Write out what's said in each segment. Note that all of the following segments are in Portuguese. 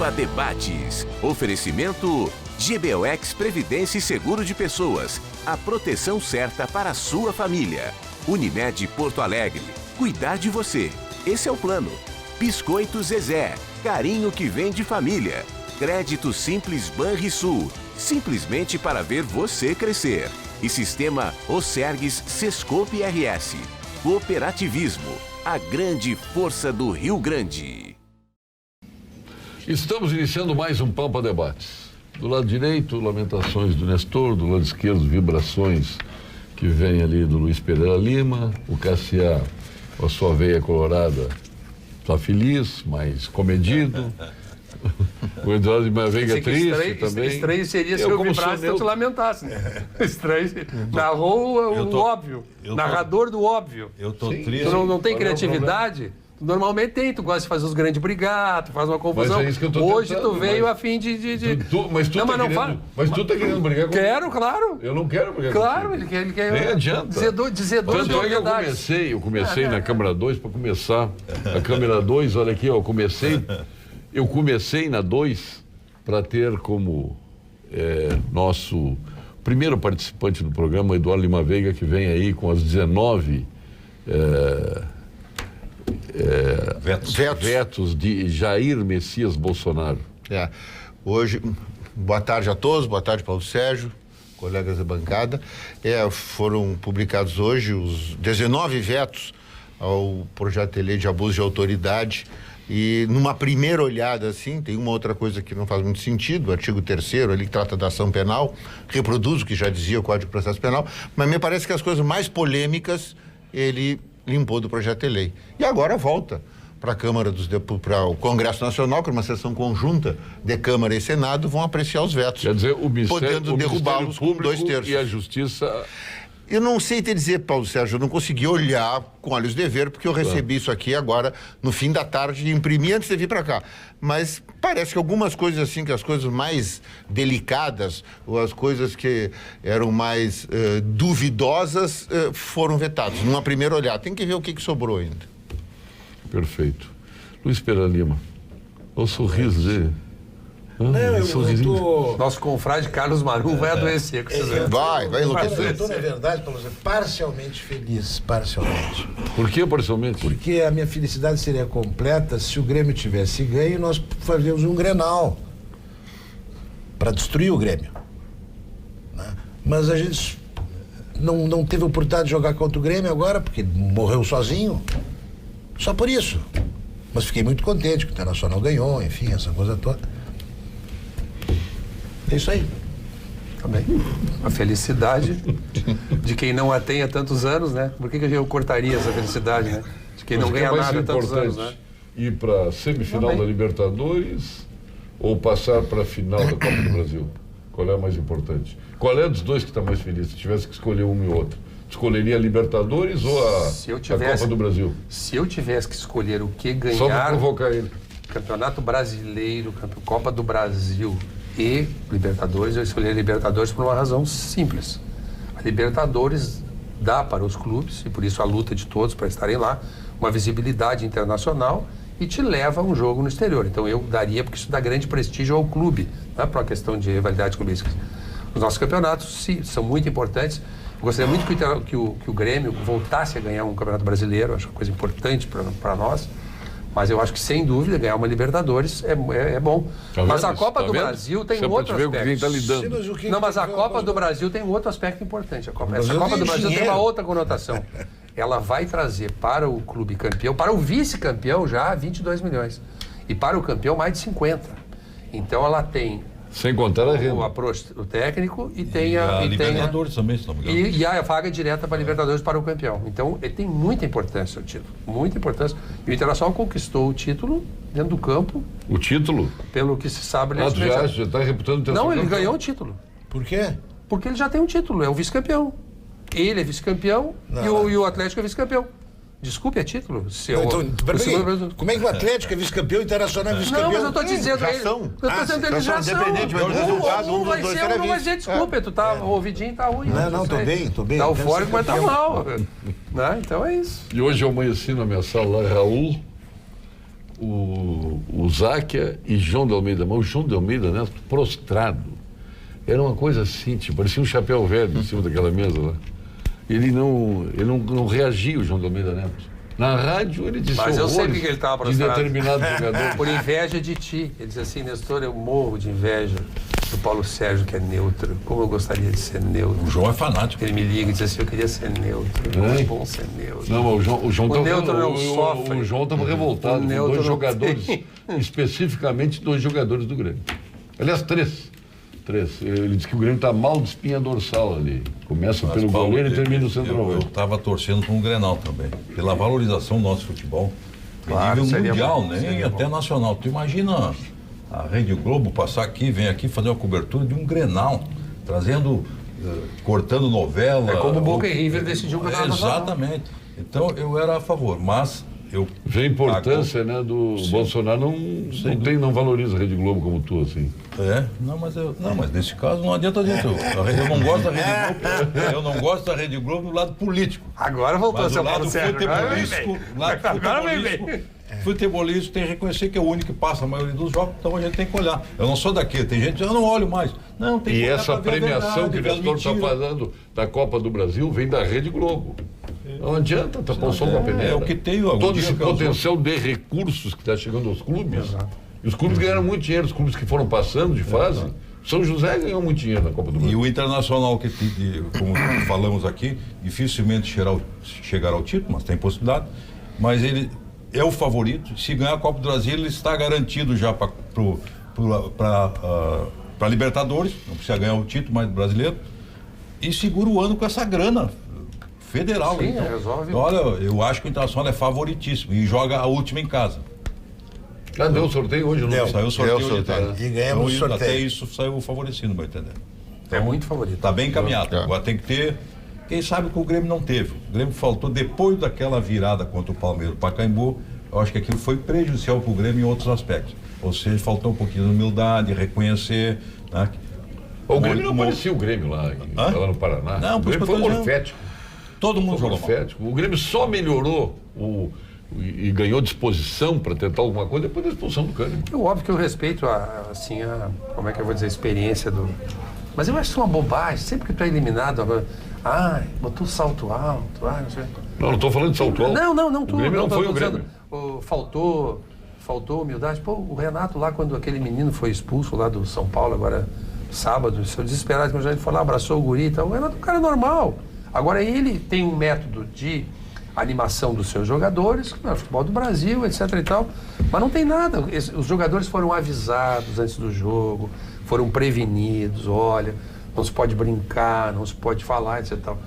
Viva Debates. Oferecimento GBOX Previdência e Seguro de Pessoas. A proteção certa para a sua família. Unimed Porto Alegre. Cuidar de você. Esse é o plano. Biscoito Zezé. Carinho que vem de família. Crédito Simples Banrisul. Simplesmente para ver você crescer. E Sistema Osergues Sescope RS. Cooperativismo. A grande força do Rio Grande. Estamos iniciando mais um Pampa Debates. Do lado direito, lamentações do Nestor. Do lado esquerdo, vibrações que vêm ali do Luiz Pereira Lima. O Cassiá, com a sua veia colorada, está feliz, mas comedido. O Eduardo de Maveiga triste também. Estranho seria se eu vibrasse e tu lamentasse. Né? Estranho. Narrou o óbvio. Narrador do óbvio. Eu tô triste. Tu não tem criatividade? Normalmente tem, tu gosta de fazer os grandes brigados, faz uma confusão. Mas é isso que eu tô Hoje tentando, tu veio mas... a fim de... Mas tu tá querendo brigar comigo? Quero, claro. Eu não quero brigar claro, contigo. ele quer Nem adianta. dizer dois Tanto é que eu comecei na câmera 2, para começar a câmera 2, olha aqui, ó, eu comecei na 2 para ter como nosso primeiro participante do programa, Eduardo Lima Veiga, que vem aí com as 19 vetos de Jair Messias Bolsonaro. Hoje, boa tarde a todos, boa tarde Paulo Sérgio, colegas da bancada. Foram publicados hoje os 19 vetos ao projeto de lei de abuso de autoridade. E numa primeira olhada, assim, tem uma outra coisa que não faz muito sentido, o artigo 3º, ali que trata da ação penal, reproduz o que já dizia o Código de Processo Penal, mas me parece que as coisas mais polêmicas ele limpou do projeto de lei. E agora volta para a Câmara para o Congresso Nacional, que é uma sessão conjunta de Câmara e Senado, vão apreciar os vetos. Quer dizer, podendo derrubá-los com 2/3. E a Justiça... Eu não sei te dizer, Paulo Sérgio, eu não consegui olhar com olhos de ver, porque eu recebi isso aqui agora, no fim da tarde, e imprimi antes de vir para cá. Mas parece que algumas coisas assim, que as coisas mais delicadas, ou as coisas que eram mais duvidosas, foram vetadas. Numa primeira olhada. Tem que ver o que sobrou ainda. Perfeito. Luiz Pereira Lima, o sorriso dele... eu tô... Nosso confrade Carlos Marum vai adoecer com esses eventos. Vai enlouquecer. Eu tô, na verdade, Paulo, parcialmente feliz, parcialmente. Por que parcialmente? Porque a minha felicidade seria completa se o Grêmio tivesse ganho e nós fazíamos um Grenal para destruir o Grêmio. Né? Mas a gente não teve oportunidade de jogar contra o Grêmio agora, porque morreu sozinho. Só por isso. Mas fiquei muito contente que o Internacional ganhou, enfim, essa coisa toda. É isso aí. Também. A felicidade de quem não a tem há tantos anos, né? Por que eu cortaria essa felicidade, né? De quem não ganha nada há tantos anos, né? Ir para a semifinal da Libertadores ou passar para a final da Copa do Brasil? Qual é a mais importante? Qual é dos dois que está mais feliz? Se tivesse que escolher um e outro, escolheria a Libertadores ou a Copa do Brasil? Se eu tivesse que escolher o que ganhar... Só para provocar ele. Campeonato Brasileiro, Copa do Brasil e Libertadores, eu escolhi a Libertadores por uma razão simples. A Libertadores dá para os clubes, e por isso a luta de todos para estarem lá, uma visibilidade internacional e te leva a um jogo no exterior. Então eu daria, porque isso dá grande prestígio ao clube, não é para uma questão de rivalidade clubística. Os nossos campeonatos sim, são muito importantes. Eu gostaria muito que o Grêmio voltasse a ganhar um campeonato brasileiro, acho uma coisa importante para nós. Mas eu acho que, sem dúvida, ganhar uma Libertadores é bom. Mas a Copa do Brasil tem outro aspecto. Não, mas a Copa do Brasil tem um outro aspecto importante. Essa Copa do Brasil tem uma outra conotação. Ela vai trazer para o clube campeão, para o vice-campeão já 22 milhões. E para o campeão mais de 50. Então ela tem... Sem contar a renda. O técnico e tem a Libertadores também, se não me engano. E a vaga direta para a Libertadores para o campeão. Então, ele tem muita importância o título. Muita importância. E o Internacional conquistou o título dentro do campo. O título? Pelo que se sabe... já está reputando o Internacional. Não, ele ganhou o título. Por quê? Porque ele já tem um título, é o vice-campeão. Ele é vice-campeão e o Atlético é vice-campeão. Desculpe, é título. Como é que o Atlético é vice-campeão e o Internacional é vice-campeão? Não, mas eu estou dizendo a ele. Eu estou dizendo já são. Independente do resultado, um vai ser, um não vai ser. Desculpa, tu tá, o ouvidinho tá ruim. Não, tô bem. Tá eufórico, mas tá mal. Né? Então é isso. E hoje eu amanheci na minha sala lá, Raul, o o Záquia e João de Almeida. Mas o João de Almeida, né, prostrado. Era uma coisa assim, tipo, parecia um chapéu velho em cima daquela mesa lá. Ele não reagia, o João de Almeida Neto. Na rádio ele disse Mas eu sei porque ele estava de prostrado. determinado jogador. Por inveja de ti. Ele disse assim, Nestor, eu morro de inveja do Paulo Sérgio, que é neutro. Como eu gostaria de ser neutro. O João é fanático. Ele me liga e diz assim, eu queria ser neutro. É bom ser neutro. Não, o João O neutro não sofre. O João estava revoltado com neutro dois não jogadores, tem. especificamente 2 jogadores do Grêmio. Aliás, 3. Ele disse que o Grêmio está mal de espinha dorsal ali. Começa Mas, pelo Paulo, goleiro e termina no Eu centroavante. estava torcendo para um Grenal também. Pela valorização do nosso futebol. Claro, Em nível seria mundial, bom, nem seria até nacional. Tu imagina a Rede Globo passar aqui, vem aqui fazer uma cobertura de um Grenal, trazendo, cortando novela. É como o Boca e River decidiu o campeonato nacional. Exatamente. Então eu era a favor, mas eu... Vê a importância, né, do Bolsonaro não valoriza a Rede Globo como tu, assim. Mas nesse caso não adianta dizer. Eu não gosto da Rede Globo. Eu não gosto da Rede Globo no lado político. Agora voltou a Mas ser o o Paulo lado Sérgio. futebolístico tem que reconhecer que é o único que passa a maioria dos jogos, então a gente tem que olhar. Eu não sou daqui, tem gente que eu não olho mais. Não, tem que E olhar essa pra ver a premiação que o verdade, Nestor está ver as mentiras. fazendo da Copa do Brasil vem da Rede Globo. Não adianta tapar o sol com a peneira. É o que tem. Algum Todo dia esse que eu potencial de recursos que está chegando aos clubes. E os clubes ganharam muito dinheiro, os clubes que foram passando de fase. São José ganhou muito dinheiro na Copa do E Brasil. o Internacional, como falamos aqui, dificilmente chegará ao título, mas tem possibilidade. Mas ele é o favorito. Se ganhar a Copa do Brasil, ele está garantido já para Libertadores. Não precisa ganhar o título mais brasileiro. E segura o ano com essa grana federal. Sim, então, resolve. olha, eu acho que o Internacional é favoritíssimo e joga a última em casa. Deu o sorteio hoje, não? Deu. Saiu o sorteio. Deu o sorteio. hoje, E ganhamos o então, sorteio. Até isso saiu favorecido, meu entender. É muito favorito. Está bem encaminhado. É. Agora tem que ter. Quem sabe que o Grêmio não teve. O Grêmio faltou depois daquela virada contra o Palmeiras, o Pacaembu. Eu acho que aquilo foi prejudicial para o Grêmio em outros aspectos. Ou seja, faltou um pouquinho de humildade, reconhecer. Né? O Grêmio não parecia o Grêmio lá no Paraná. Não, o por isso Grêmio que eu foi tô dizendo. morfético. Todo mundo Foi jogou mal. morfético. O Grêmio só melhorou e ganhou disposição para tentar alguma coisa depois da expulsão do Cândido. É óbvio que eu respeito como é que eu vou dizer, a experiência do... Mas eu acho isso uma bobagem. Sempre que tu é eliminado, botou salto alto, não sei. Não estou falando de salto alto. Não, O Grêmio não foi o Grêmio. Faltou humildade. Pô, o Renato lá, quando aquele menino foi expulso lá do São Paulo, agora sábado, seu desesperado, quando ele foi lá, abraçou o guri e tal. O Renato é um cara normal. Agora ele tem um método de animação dos seus jogadores, que é o futebol do Brasil, etc e tal, mas não tem nada. Os jogadores foram avisados antes do jogo, foram prevenidos, olha, não se pode brincar, não se pode falar, etc e tal.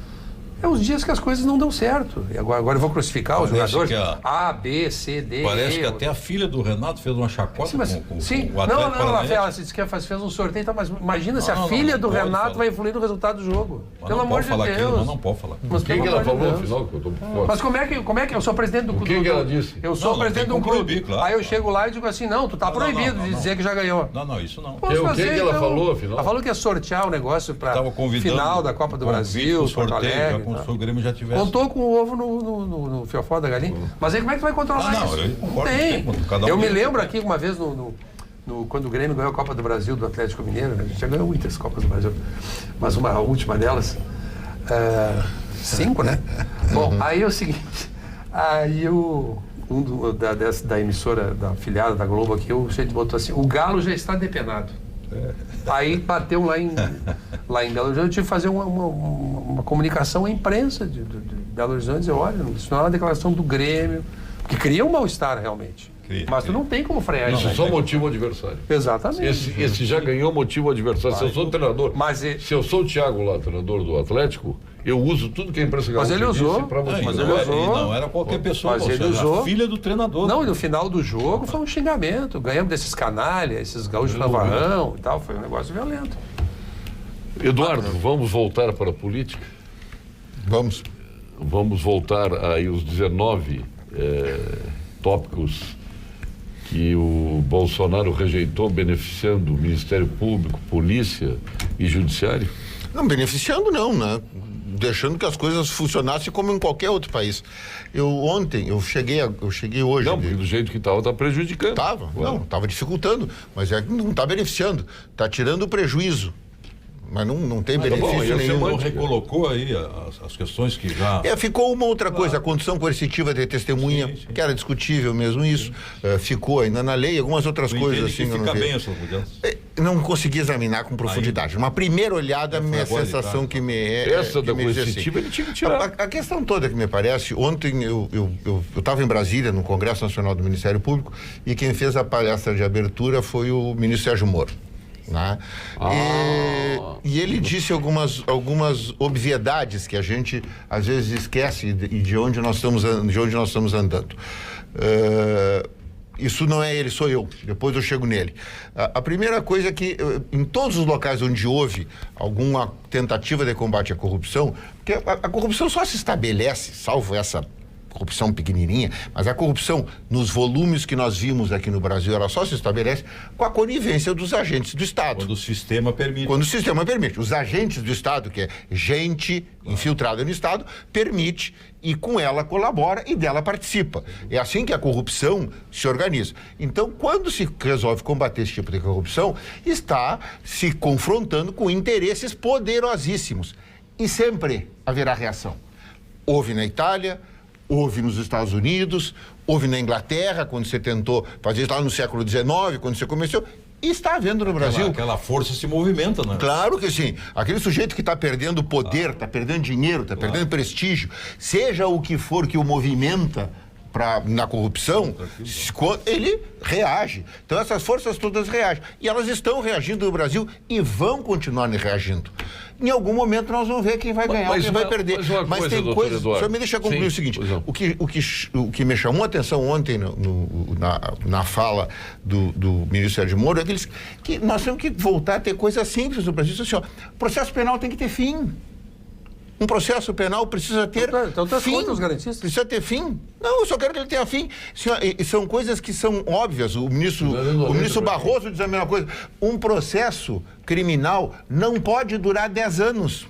É os dias que as coisas não dão certo. E agora eu vou crucificar os Parece jogadores. que A, B, C, D, Parece E. que até a filha do Renato fez uma chacota Sim, mas, com sim. o Atlético Não, Paranaense. ela disse que fez um sorteio, tá, mas imagina se a Não, filha não do pode Renato falar. vai influir no resultado do jogo. Mas Pelo não amor pode de falar Deus. aquilo, mas não pode falar. Mas O que pelo ela amor de falou, Deus. afinal, que eu estou por fora? Mas como é que eu sou presidente do clube? que ela disse? Eu sou Não, presidente tem de um como clube. proibir, claro. Aí eu chego lá e digo assim, não, tu tá proibido de não. dizer que já ganhou. Não, isso não. Posso O que fazer, que ela então. falou, afinal? Ela falou que ia sortear o negócio para Estava convidando final da Copa do Brasil, o Porto sorteio, Alegre. já como tá. se o Grêmio já tivesse. Contou com o ovo no fiofó da galinha. Mas aí como é que tu vai controlar Não, isso? eu concordo, tem. tem, cada um Eu me tem. lembro aqui uma vez quando o Grêmio ganhou a Copa do Brasil do Atlético Mineiro, né? A gente já ganhou muitas Copas do Brasil, mas a última delas, 5, né? Bom, aí é o seguinte, aí da emissora, da afiliada da Globo aqui, o gente botou assim, o Galo já está depenado. Aí bateu lá em Belo Horizonte, eu tive que fazer uma comunicação à imprensa de Belo Horizonte e dizer, olha, isso não é uma declaração do Grêmio, que cria um mal-estar realmente. Mas tu não tem como frear isso. Isso só motiva o adversário. Exatamente. Esse já ganhou motivo o adversário. Se eu sou treinador, se eu sou o Thiago lá, treinador do Atlético, eu uso tudo que a imprensa Mas ele usou. para motivar. Mas ele usou. Não era qualquer pessoa, Mas ou ele seja, usou. a filha do treinador. Não, e no final do jogo foi um xingamento. Ganhamos desses canalhas, esses gaúchos navarrão e tal. Foi um negócio violento. Eduardo, vamos voltar para a política? Vamos. Vamos voltar aí os 19 tópicos que o Bolsonaro rejeitou, beneficiando o Ministério Público, Polícia e Judiciário? Não, beneficiando não, né? deixando que as coisas funcionassem como em qualquer outro país. Eu cheguei hoje. Não, porque do jeito que estava, está prejudicando. Estava dificultando, mas não está beneficiando, está tirando o prejuízo. Mas não tem benefício nenhum. Você não recolocou aí as questões que já... Ficou uma outra coisa, a condição coercitiva de testemunha, sim. Que era discutível mesmo isso, ficou ainda na lei, algumas outras coisas assim. Que fica bem essa mudança? Não consegui examinar com profundidade. Uma primeira olhada, a minha sensação que me é... Essa da coercitiva ele tinha que tirar. A questão toda que me parece, ontem eu estava em Brasília, no Congresso Nacional do Ministério Público, e quem fez a palestra de abertura foi o ministro Sérgio Moro. Né? E ele disse algumas obviedades que a gente às vezes esquece de onde nós estamos andando. Isso não é ele, sou eu. Depois eu chego nele. A primeira coisa é que em todos os locais onde houve alguma tentativa de combate à corrupção, porque a corrupção só se estabelece, salvo essa corrupção pequenininha, mas a corrupção nos volumes que nós vimos aqui no Brasil, ela só se estabelece com a conivência dos agentes do Estado. Quando o sistema permite. Quando o sistema permite. Os agentes do Estado, que é gente infiltrada no Estado, permite e com ela colabora e dela participa. É assim que a corrupção se organiza. Então, quando se resolve combater esse tipo de corrupção, está se confrontando com interesses poderosíssimos. E sempre haverá reação. Houve na Itália, houve nos Estados Unidos, houve na Inglaterra, quando você tentou fazer isso lá no século XIX, quando você começou, e está havendo no Brasil. Aquela força se movimenta, né? Claro que sim. Aquele sujeito que está perdendo poder, está perdendo dinheiro, está perdendo prestígio, seja o que for que o movimenta na corrupção, ele reage. Então essas forças todas reagem. E elas estão reagindo no Brasil e vão continuar reagindo. Em algum momento nós vamos ver quem vai ganhar ou quem vai perder. Mas tem coisas... Só me deixa concluir o seguinte. O que me chamou a atenção ontem na fala do ministro Sérgio Moro é que nós temos que voltar a ter coisas simples no Brasil. Assim, o processo penal tem que ter fim. Um processo penal precisa ter fim. Precisa ter fim. Não, eu só quero que ele tenha fim. São coisas que são óbvias. O ministro Barroso diz a mesma coisa. Um processo criminal não pode durar 10 anos.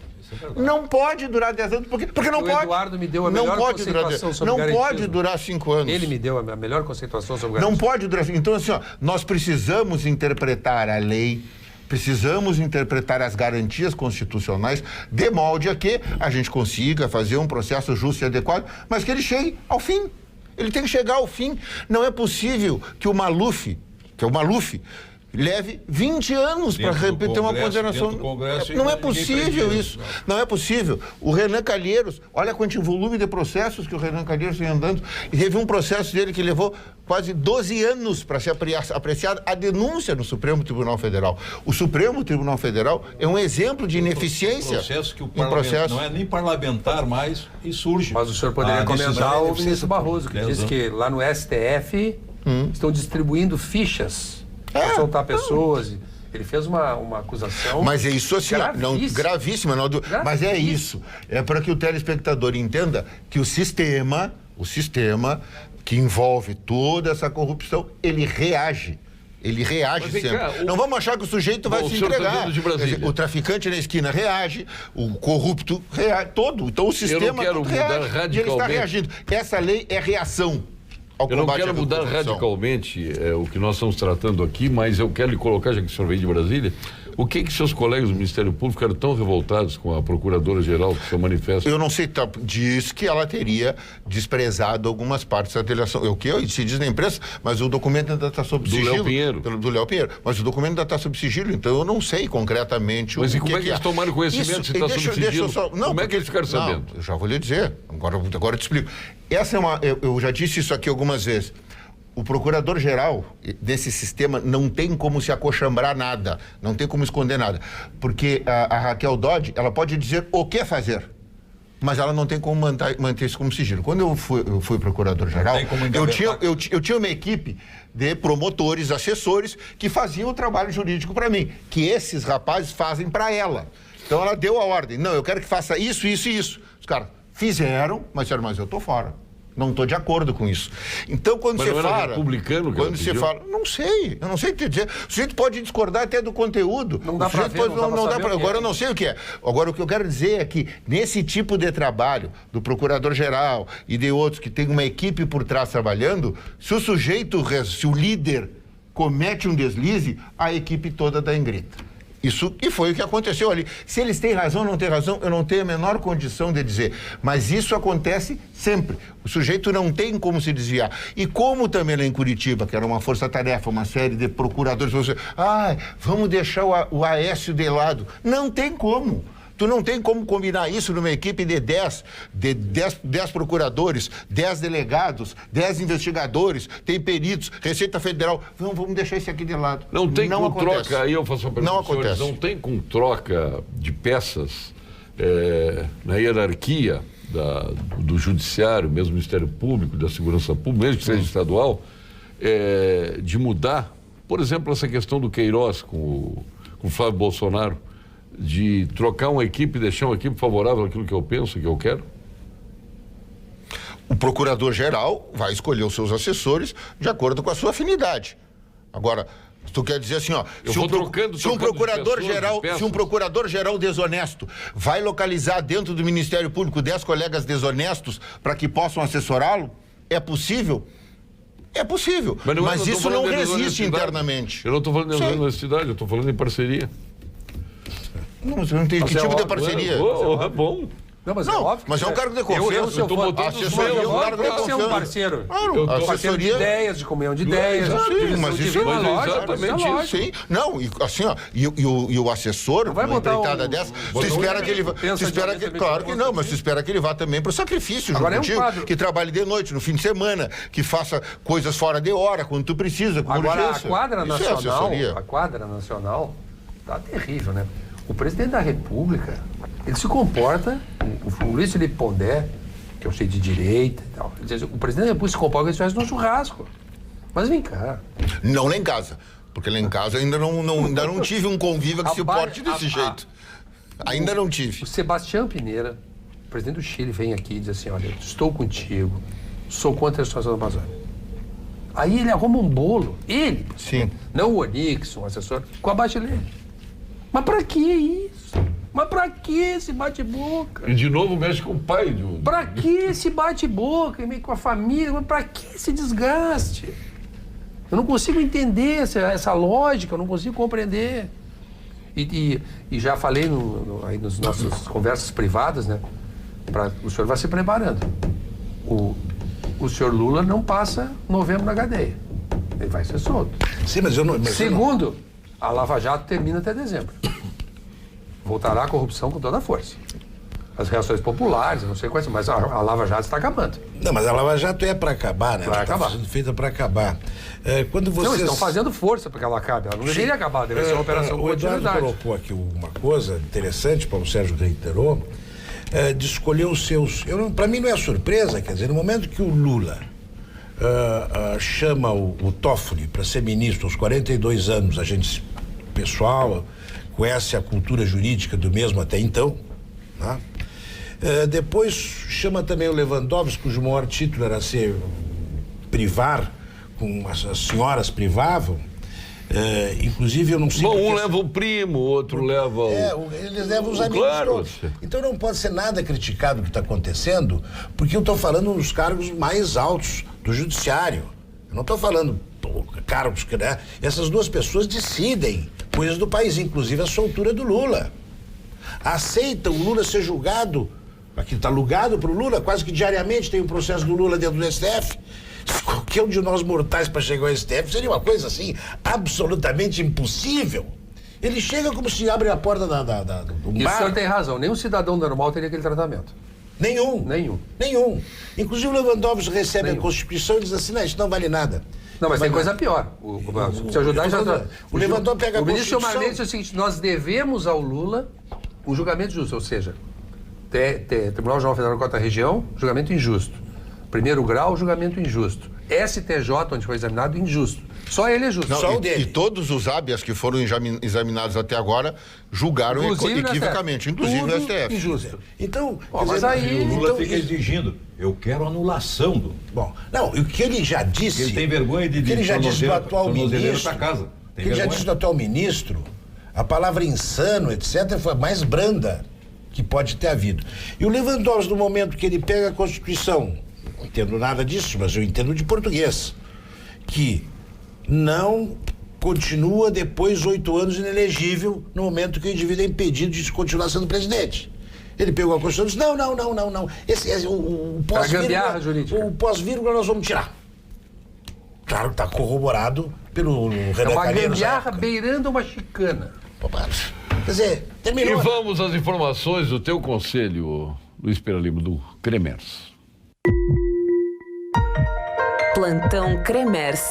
Não pode durar 10 anos, porque não pode. O Eduardo me deu a melhor conceituação sobre garantismo. Não pode durar 5 anos. Ele me deu a melhor conceituação sobre garantismo. Não pode durar. Então, assim, nós precisamos interpretar a lei, precisamos interpretar as garantias constitucionais de molde a que a gente consiga fazer um processo justo e adequado, mas que ele chegue ao fim. Ele tem que chegar ao fim. Não é possível que o Maluf, leve 20 anos para ter uma condenação. Não é possível isso. Não é possível. O Renan Calheiros, olha quanto volume de processos que o Renan Calheiros vem andando. E teve um processo dele que levou quase 12 anos para ser apreciada a denúncia no Supremo Tribunal Federal. O Supremo Tribunal Federal é um exemplo de ineficiência. Processo que o parlamento não é nem parlamentar mais e surge. Mas o senhor poderia comentar o ministro Barroso, que disse que lá no STF estão distribuindo fichas para soltar pessoas. Ele fez uma acusação. Mas é isso assim, gravíssima. Mas é isso. É para que o telespectador entenda que o sistema que envolve toda essa corrupção, ele reage. Ele reage sempre. Não vamos achar que o sujeito vai se entregar. O traficante na esquina reage, o corrupto reage, todo. Então o sistema reage. Ele está reagindo. Essa lei é reação. Eu não quero mudar radicalmente o que nós estamos tratando aqui, mas eu quero lhe colocar, já que o senhor veio de Brasília, o que seus colegas do Ministério Público ficaram tão revoltados com a Procuradora-Geral que se manifesta? Eu não sei, diz que ela teria desprezado algumas partes da delação. O que se diz na imprensa, mas o documento ainda está sob sigilo. Do Léo Pinheiro. Mas o documento ainda está sob sigilo, então eu não sei concretamente mas o que é. Mas e como é que eles tomaram conhecimento se está sob sigilo? Como é que eles ficaram sabendo? Eu já vou lhe dizer, agora eu te explico. Eu já disse isso aqui algumas vezes. O procurador-geral desse sistema não tem como se acochambrar nada, não tem como esconder nada. Porque a Raquel Dodge, ela pode dizer o que fazer, mas ela não tem como manter isso como sigilo. Quando eu fui procurador-geral, eu tinha uma equipe de promotores, assessores, que faziam o trabalho jurídico para mim, que esses rapazes fazem para ela. Então ela deu a ordem, não, eu quero que faça isso, isso e isso. Os caras fizeram, mas disseram, mas eu estou fora. Não estou de acordo com isso. Então, quando Mas você não era fala... republicano que quando ela você pediu? fala... Não sei, eu não sei te dizer. O sujeito pode discordar até do conteúdo. Não dá O sujeito pra ver, não dá pra saber o que Agora é. eu não sei o que é. Agora, o que eu quero dizer é que nesse tipo de trabalho do procurador-geral e de outros que tem uma equipe por trás trabalhando, se o líder comete um deslize, a equipe toda dá em grita. Isso e foi o que aconteceu ali. Se eles têm razão ou não têm razão, eu não tenho a menor condição de dizer. Mas isso acontece sempre. O sujeito não tem como se desviar. E como também lá em Curitiba, que era uma força-tarefa, uma série de procuradores, você, vamos deixar o Aécio de lado. Não tem como. Tu não tem como combinar isso numa equipe de 10 procuradores, 10 delegados, 10 investigadores, tem peritos, Receita Federal. Vamos deixar isso aqui de lado. Não tem com acontece. troca, aí eu faço uma pergunta Não aos senhores, acontece. não tem com troca de peças na hierarquia do Judiciário, mesmo do Ministério Público, da Segurança Pública, mesmo que seja estadual, de mudar, por exemplo, essa questão do Queiroz com o Flávio Bolsonaro, de trocar uma equipe e deixar uma equipe favorável àquilo que eu penso, que eu quero? O procurador-geral vai escolher os seus assessores de acordo com a sua afinidade. Agora, tu quer dizer assim, ó, se um procurador-geral desonesto vai localizar dentro do Ministério Público 10 colegas desonestos para que possam assessorá-lo, é possível? É possível, mas isso não resiste internamente. Eu não estou falando de honestidade, eu estou falando em parceria. Não, você não tem que tipo de parceria? É bom. Não, mas Não, é óbvio. mas é um cargo de confiança. Se eu tô for botando assessoria, eu é um cargo de tenho que ser um confiança. parceiro. Claro, Parceiro de ideias, de comunhão de ideias. Sim, divisão mas de isso vida, mas lógico, exatamente isso é isso, lógico. Sim, não, e assim, ó, e o assessor, Não vai uma botar empreitada dessa, tu espera que ele vá, pensa claro que não, mas tu espera que ele vá também para o sacrifício junto Agora é um contigo, quadro. que trabalhe de noite, no fim de semana, que faça coisas fora de hora, quando tu precisa, com Agora, urgência. a quadra Isso é nacional, assessoria. a quadra nacional tá terrível, né? O presidente da República, ele se comporta, o Luiz Felipe Pondé, que eu sei de direita e tal, ele diz, o presidente da República se comporta como se estivesse num churrasco. Mas vem cá. Não lá em casa, porque lá em casa ainda não tive um convívio que se porte desse jeito. Ainda não tive. O Sebastião Pineira, presidente do Chile, vem aqui e diz assim, olha, estou contigo, sou contra a situação da Amazônia. Aí ele arruma um bolo, ele, Sim. não o Onix, um assessor, com a Bachelet. Mas pra que isso? Mas pra que esse bate-boca? E de novo mexe com o pai. Pra que esse bate-boca meio com a família? Mas pra que esse desgaste? Eu não consigo entender essa lógica, eu não consigo compreender. E já falei aí nas nossas conversas privadas, né? O senhor vai se preparando. O senhor Lula não passa novembro na cadeia. Ele vai ser solto. Sim, mas eu não... Segundo, a Lava Jato termina até dezembro. Voltará a corrupção com toda a força. As reações populares, eu não sei quais são, mas a Lava Jato está acabando. Não, mas a Lava Jato é para acabar, né? Vai Ela está acabar. sendo feita para acabar. Quando Não, vocês... eles estão fazendo força para que ela acabe. Ela não deveria acabar, deveria ser uma operação com O Eduardo continuidade. colocou aqui uma coisa interessante, Paulo Sérgio reiterou, de escolher os seus... Para mim não é surpresa, quer dizer, no momento que o Lula chama o Toffoli para ser ministro aos 42 anos, a gente, pessoal, conhece a cultura jurídica do mesmo até então, né? Depois chama também o Lewandowski, cujo maior título era ser privar, como as senhoras privavam. Inclusive eu não sei... Bom, um porque- leva o primo, o outro leva o... eles levam os amigos Claro. todos. Então não pode ser nada criticado o que está acontecendo, porque eu estou falando nos cargos mais altos do judiciário. Eu não estou falando cargos que, né? Essas duas pessoas decidem coisas do país, inclusive a soltura do Lula. Aceitam o Lula ser julgado, aqui está alugado para o Lula, quase que diariamente tem um processo do Lula dentro do STF. Se qualquer um de nós mortais para chegar ao STF seria uma coisa assim, absolutamente impossível. Ele chega como se abre a porta do E o bar. senhor tem razão, nenhum cidadão normal teria aquele tratamento. Nenhum. Inclusive o Lewandowski recebe a Constituição e diz assim, não, isso não vale nada. Não, mas tem coisa pior. Se ajudar, já... O Lewandowski pega a O ministro Constituição... Marmendes disse o seguinte, nós devemos ao Lula um julgamento justo, ou seja, Tribunal Geral Federal da Quarta Região, julgamento injusto. Primeiro grau, julgamento injusto. STJ, onde foi examinado, injusto. Só ele é justo. Não, Só o e dele. todos os habeas que foram examinados até agora julgaram Inclusive no equivocamente, STF. inclusive no Tudo STF. injusto. Então, Ó, quer mas dizer, aí- O Lula então, fica exigindo, eu quero anulação do... bom, não, o que ele já disse. Ele tem vergonha de o que ele já disse do atual tornozeleira ministro. pra casa. O Tem que ele já vergonha? disse do atual ministro, a palavra insano, etc., foi a mais branda que pode ter havido. E o Lewandowski, no momento que ele pega a Constituição, não entendo nada disso, mas eu entendo de português, que não continua depois 8 anos inelegível no momento que o indivíduo é impedido de continuar sendo presidente. Ele pegou a Constituição e disse, não. O gambiarra jurídica. o pós-vírgula nós vamos tirar. Claro que está corroborado pelo Renan É uma Calheiros. gambiarra beirando uma chicana. Quer dizer, E terminou. vamos às informações do teu conselho, Luiz Pereira Lima, do Cremers. Plantão Cremers.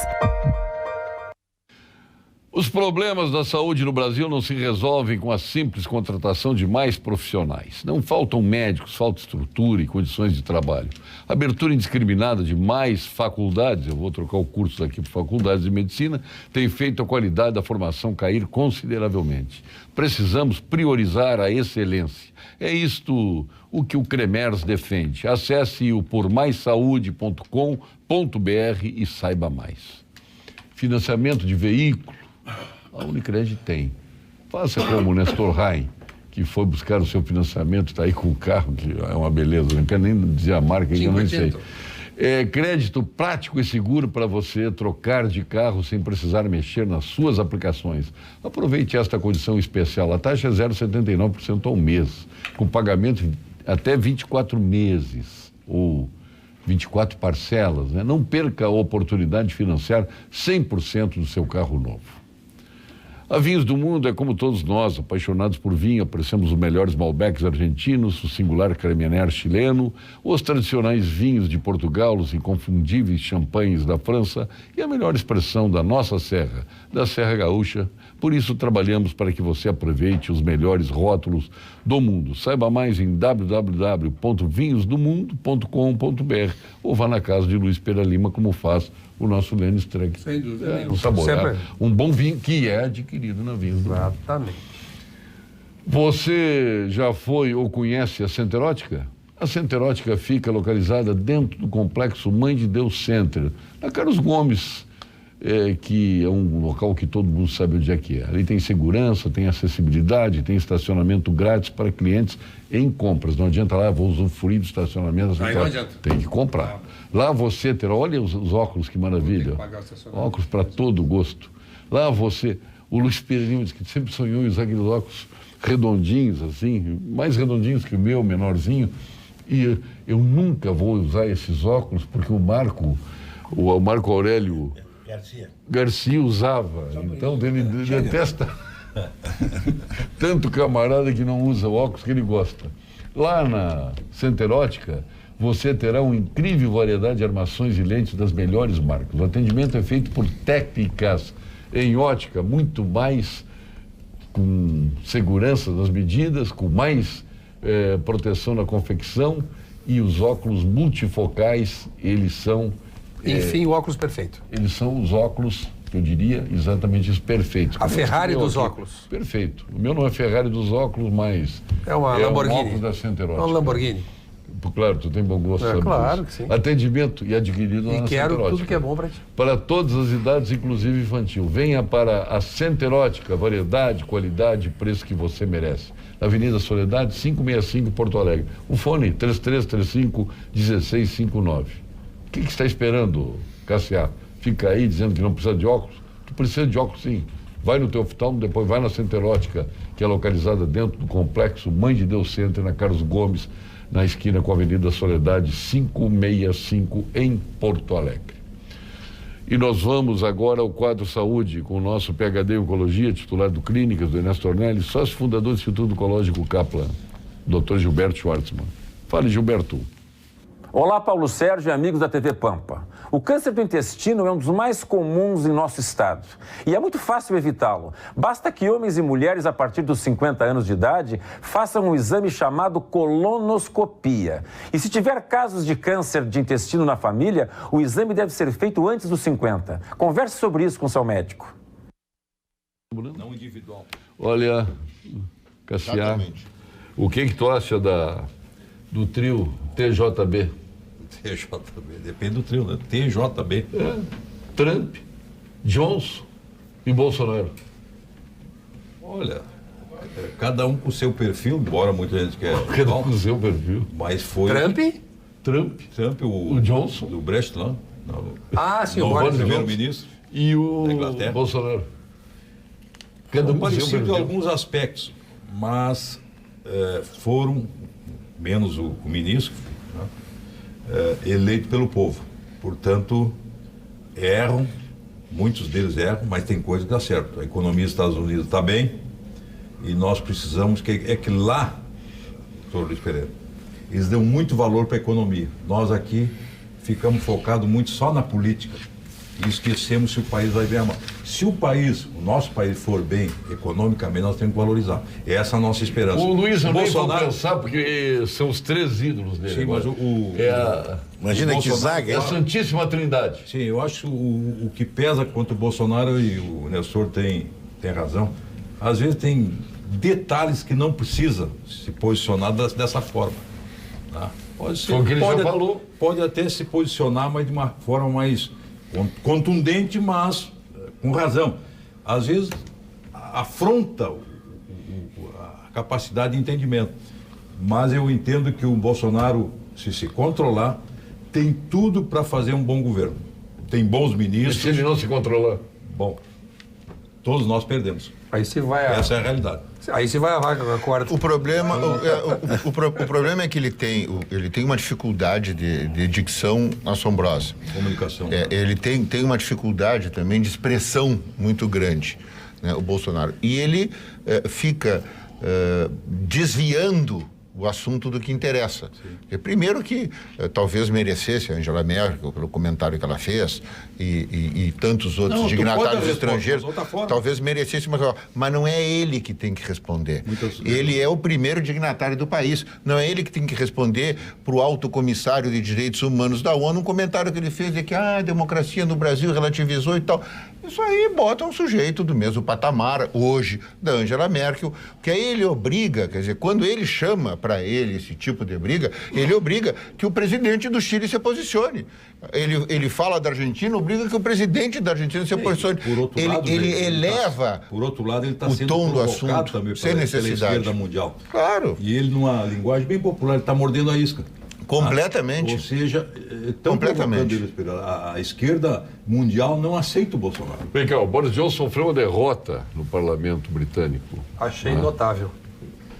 Os problemas da saúde no Brasil não se resolvem com a simples contratação de mais profissionais. Não faltam médicos, falta estrutura e condições de trabalho. Abertura indiscriminada de mais faculdades, eu vou trocar o curso aqui por faculdades de medicina, tem feito a qualidade da formação cair consideravelmente. Precisamos priorizar a excelência. É isto o que o Cremers defende. Acesse o pormaissaude.com.br e saiba mais. Financiamento de veículo. A Unicred tem. Faça como o Nestor Rain, que foi buscar o seu financiamento, está aí com o carro, que é uma beleza, não quero nem dizer a marca, que eu não sei. Crédito prático e seguro para você trocar de carro sem precisar mexer nas suas aplicações. Aproveite esta condição especial. A taxa é 0,79% ao mês, com pagamento até 24 meses, ou 24 parcelas, né? Não perca a oportunidade de financiar 100% do seu carro novo. A Vinhos do Mundo é como todos nós, apaixonados por vinho, apreciamos os melhores Malbecs argentinos, o singular Crémener chileno, os tradicionais vinhos de Portugal, os inconfundíveis champanhes da França e a melhor expressão da nossa serra, da Serra Gaúcha. Por isso trabalhamos para que você aproveite os melhores rótulos do mundo. Saiba mais em www.vinhosdomundo.com.br ou vá na casa de Luiz Pereira Lima, como faz o nosso Lênin Streck. Sem dúvida nenhuma. Saborear Sempre. um bom vinho que é adquirido na Vinhos do Mundo. Exatamente. Você já foi ou conhece a Centerótica? A Centerótica fica localizada dentro do complexo Mãe de Deus Center, na Carlos Gomes, que é um local que todo mundo sabe onde é que é. Ali tem segurança, tem acessibilidade, tem estacionamento grátis para clientes em compras. Não adianta lá, vou usufruir do estacionamento. Aí não adianta. Tem que comprar. Lá você terá, olha os óculos, que maravilha. Tem que pagar o estacionamento. Óculos para todo gosto. Lá você, o Luiz Pereira disse que sempre sonhou em usar aqueles óculos redondinhos, assim, mais redondinhos que o meu, menorzinho. E eu nunca vou usar esses óculos porque o Marco Aurélio Garcia usava. Então ele detesta tanto camarada que não usa óculos que ele gosta. Lá na Centerótica, você terá uma incrível variedade de armações e lentes das melhores marcas. O atendimento é feito por técnicas em ótica, muito mais com segurança das medidas, com mais proteção na confecção, e os óculos multifocais, eles são... Enfim, o óculos perfeito. Eles são os óculos, que eu diria, exatamente os perfeitos. A Ferrari dos aqui. óculos. Perfeito. O meu não é Ferrari dos óculos, mas... É uma Lamborghini. Um óculos da Centerótica. É uma Lamborghini. Claro, tu tem bom gosto. sabe claro disso. que sim. Atendimento e adquirido lá E na quero Centerótica. tudo que é bom para ti. Para todas as idades, inclusive infantil. Venha para a Centerótica, variedade, qualidade e preço que você merece. Avenida Soledade, 565, Porto Alegre. O fone, 3335-1659. O que está esperando, Cassiá? Fica aí dizendo que não precisa de óculos? Tu precisa de óculos, sim. Vai no teu oftalmo, depois vai na Centerótica, que é localizada dentro do complexo Mãe de Deus Center, na Carlos Gomes, na esquina com a Avenida Soledade, 565, em Porto Alegre. E nós vamos agora ao quadro Saúde, com o nosso PhD em Oncologia, titular do Clínicas, do Ernesto Ornelli, sócio fundador do Instituto Oncológico Kaplan, Dr. Gilberto Schwartzman. Fale, Gilberto. Olá, Paulo Sérgio e amigos da TV Pampa. O câncer do intestino é um dos mais comuns em nosso estado. E é muito fácil evitá-lo. Basta que homens e mulheres a partir dos 50 anos de idade façam um exame chamado colonoscopia. E se tiver casos de câncer de intestino na família, o exame deve ser feito antes dos 50. Converse sobre isso com seu médico. Não individual. Olha, Cassiar, o que tu acha do trio TJB? TJB, depende do trio, né? TJB. Trump, Johnson e Bolsonaro. Olha, cada um com o seu perfil, embora muita gente quer. Cada um com o seu perfil. Mas foi. Trump, o Johnson. Do Brecht lá. Sim, o Boris primeiro-ministro. E o Bolsonaro. Cada um com o seu parecido perfil. em alguns aspectos, mas foram, menos o ministro, né, eleito pelo povo. Portanto, erram, muitos deles erram, mas tem coisa que dá certo. A economia dos Estados Unidos está bem e nós precisamos que lá, doutor Luiz Pereira, eles dão muito valor para a economia. Nós aqui ficamos focados muito só na política e esquecemos se o país vai bem ou mal. Se o nosso país for bem economicamente, nós temos que valorizar. Essa é a nossa esperança. O Luiz, eu nem vou Bolsonaro... pensar, porque são os 3 ídolos dele. Sim, agora. mas Imagina que zaga, É a Santíssima Trindade. Sim, eu acho que o que pesa contra o Bolsonaro, e o Nestor tem razão, às vezes tem detalhes que não precisa se posicionar dessa forma. Tá? Pode ser, Foi o que ele já falou. Pode até se posicionar, mas de uma forma mais contundente, mas com razão. Às vezes afronta a capacidade de entendimento. Mas eu entendo que o Bolsonaro, se controlar, tem tudo para fazer um bom governo. Tem bons E ministros. se ele não se controlar? Bom, todos nós perdemos. Aí se vai Essa é a realidade. Aí se vai a vaca quarta. O problema é que ele tem uma dificuldade de dicção assombrosa. Comunicação. Ele tem uma dificuldade também de expressão muito grande, né, o Bolsonaro. E ele fica desviando o assunto do que interessa. Primeiro que talvez merecesse a Angela Merkel pelo comentário que ela fez e tantos outros dignatários estrangeiros, talvez merecesse, mas não é ele que tem que responder. Ele é o primeiro dignatário do país. Não é ele que tem que responder para o alto comissário de direitos humanos da ONU um comentário que ele fez de que a democracia no Brasil relativizou e tal. Isso aí bota um sujeito do mesmo patamar, hoje, da Angela Merkel, que aí ele obriga, quer dizer, quando ele chama para ele esse tipo de briga, ele obriga que o presidente do Chile se posicione. Ele fala da Argentina, obriga que o presidente da Argentina se posicione. Ele eleva por outro lado, ele está o sendo tom do assunto assunto, sem pela necessidade. esquerda mundial. Claro. E ele, numa linguagem bem popular, ele está mordendo a isca. Completamente. Ou seja, estão provocando eles. A esquerda mundial não aceita o Bolsonaro. Vem cá, o Boris Johnson sofreu uma derrota no parlamento britânico. Achei notável.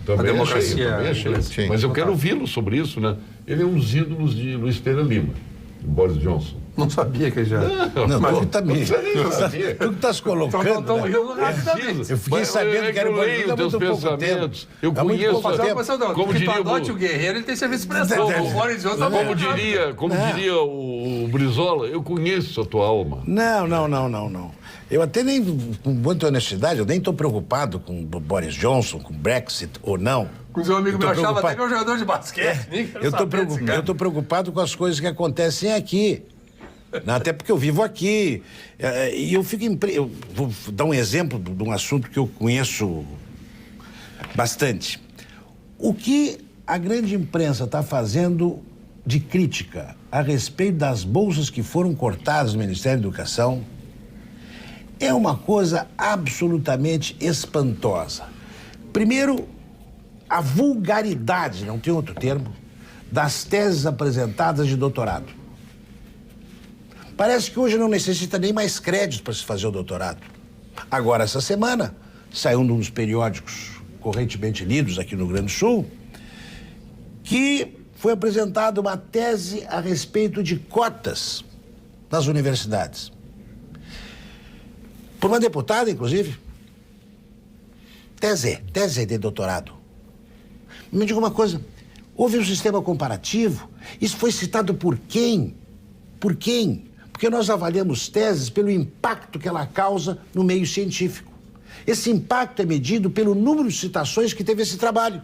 Também A democracia achei. Sim. Mas eu quero ouvi-lo sobre isso, né? Ele é um dos ídolos de Luiz Pereira Lima, o Boris Johnson. Não sabia que ele já... Não, Mas tu também. Não sabia. Tu que estás colocando. Estão né? rindo rapidamente. Eu fiquei sabendo que era eu uma leio há teus muito pouco pensamentos. tempo. Eu Há muito conheço. pouco tempo. Como Porque diria Padote, o guerreiro, ele tem serviço de expressão. O Boris Johnson tá como diria o Brizola, eu conheço a tua alma. Não. Eu até nem, com muita honestidade, eu nem estou preocupado com o Boris Johnson, com o Brexit ou não. O seu amigo Eu me tô achava preocupado. até que é um jogador de basquete. Nem quero Eu saber estou preocupado com as coisas que acontecem aqui. Até porque eu vivo aqui. E eu fico... Eu vou dar um exemplo de um assunto que eu conheço bastante. O que a grande imprensa está fazendo de crítica a respeito das bolsas que foram cortadas no Ministério da Educação é uma coisa absolutamente espantosa. Primeiro, a vulgaridade, não tem outro termo, das teses apresentadas de doutorado. Parece que hoje não necessita nem mais crédito para se fazer o doutorado. Agora, essa semana, saiu num dos periódicos correntemente lidos aqui no Rio Grande do Sul, que foi apresentada uma tese a respeito de cotas nas universidades. Por uma deputada, inclusive. Tese de doutorado. Me diga uma coisa, Houve um sistema comparativo. Isso foi citado por quem? Por quem? Porque nós avaliamos teses pelo impacto que ela causa no meio científico. Esse impacto é medido pelo número de citações que teve esse trabalho.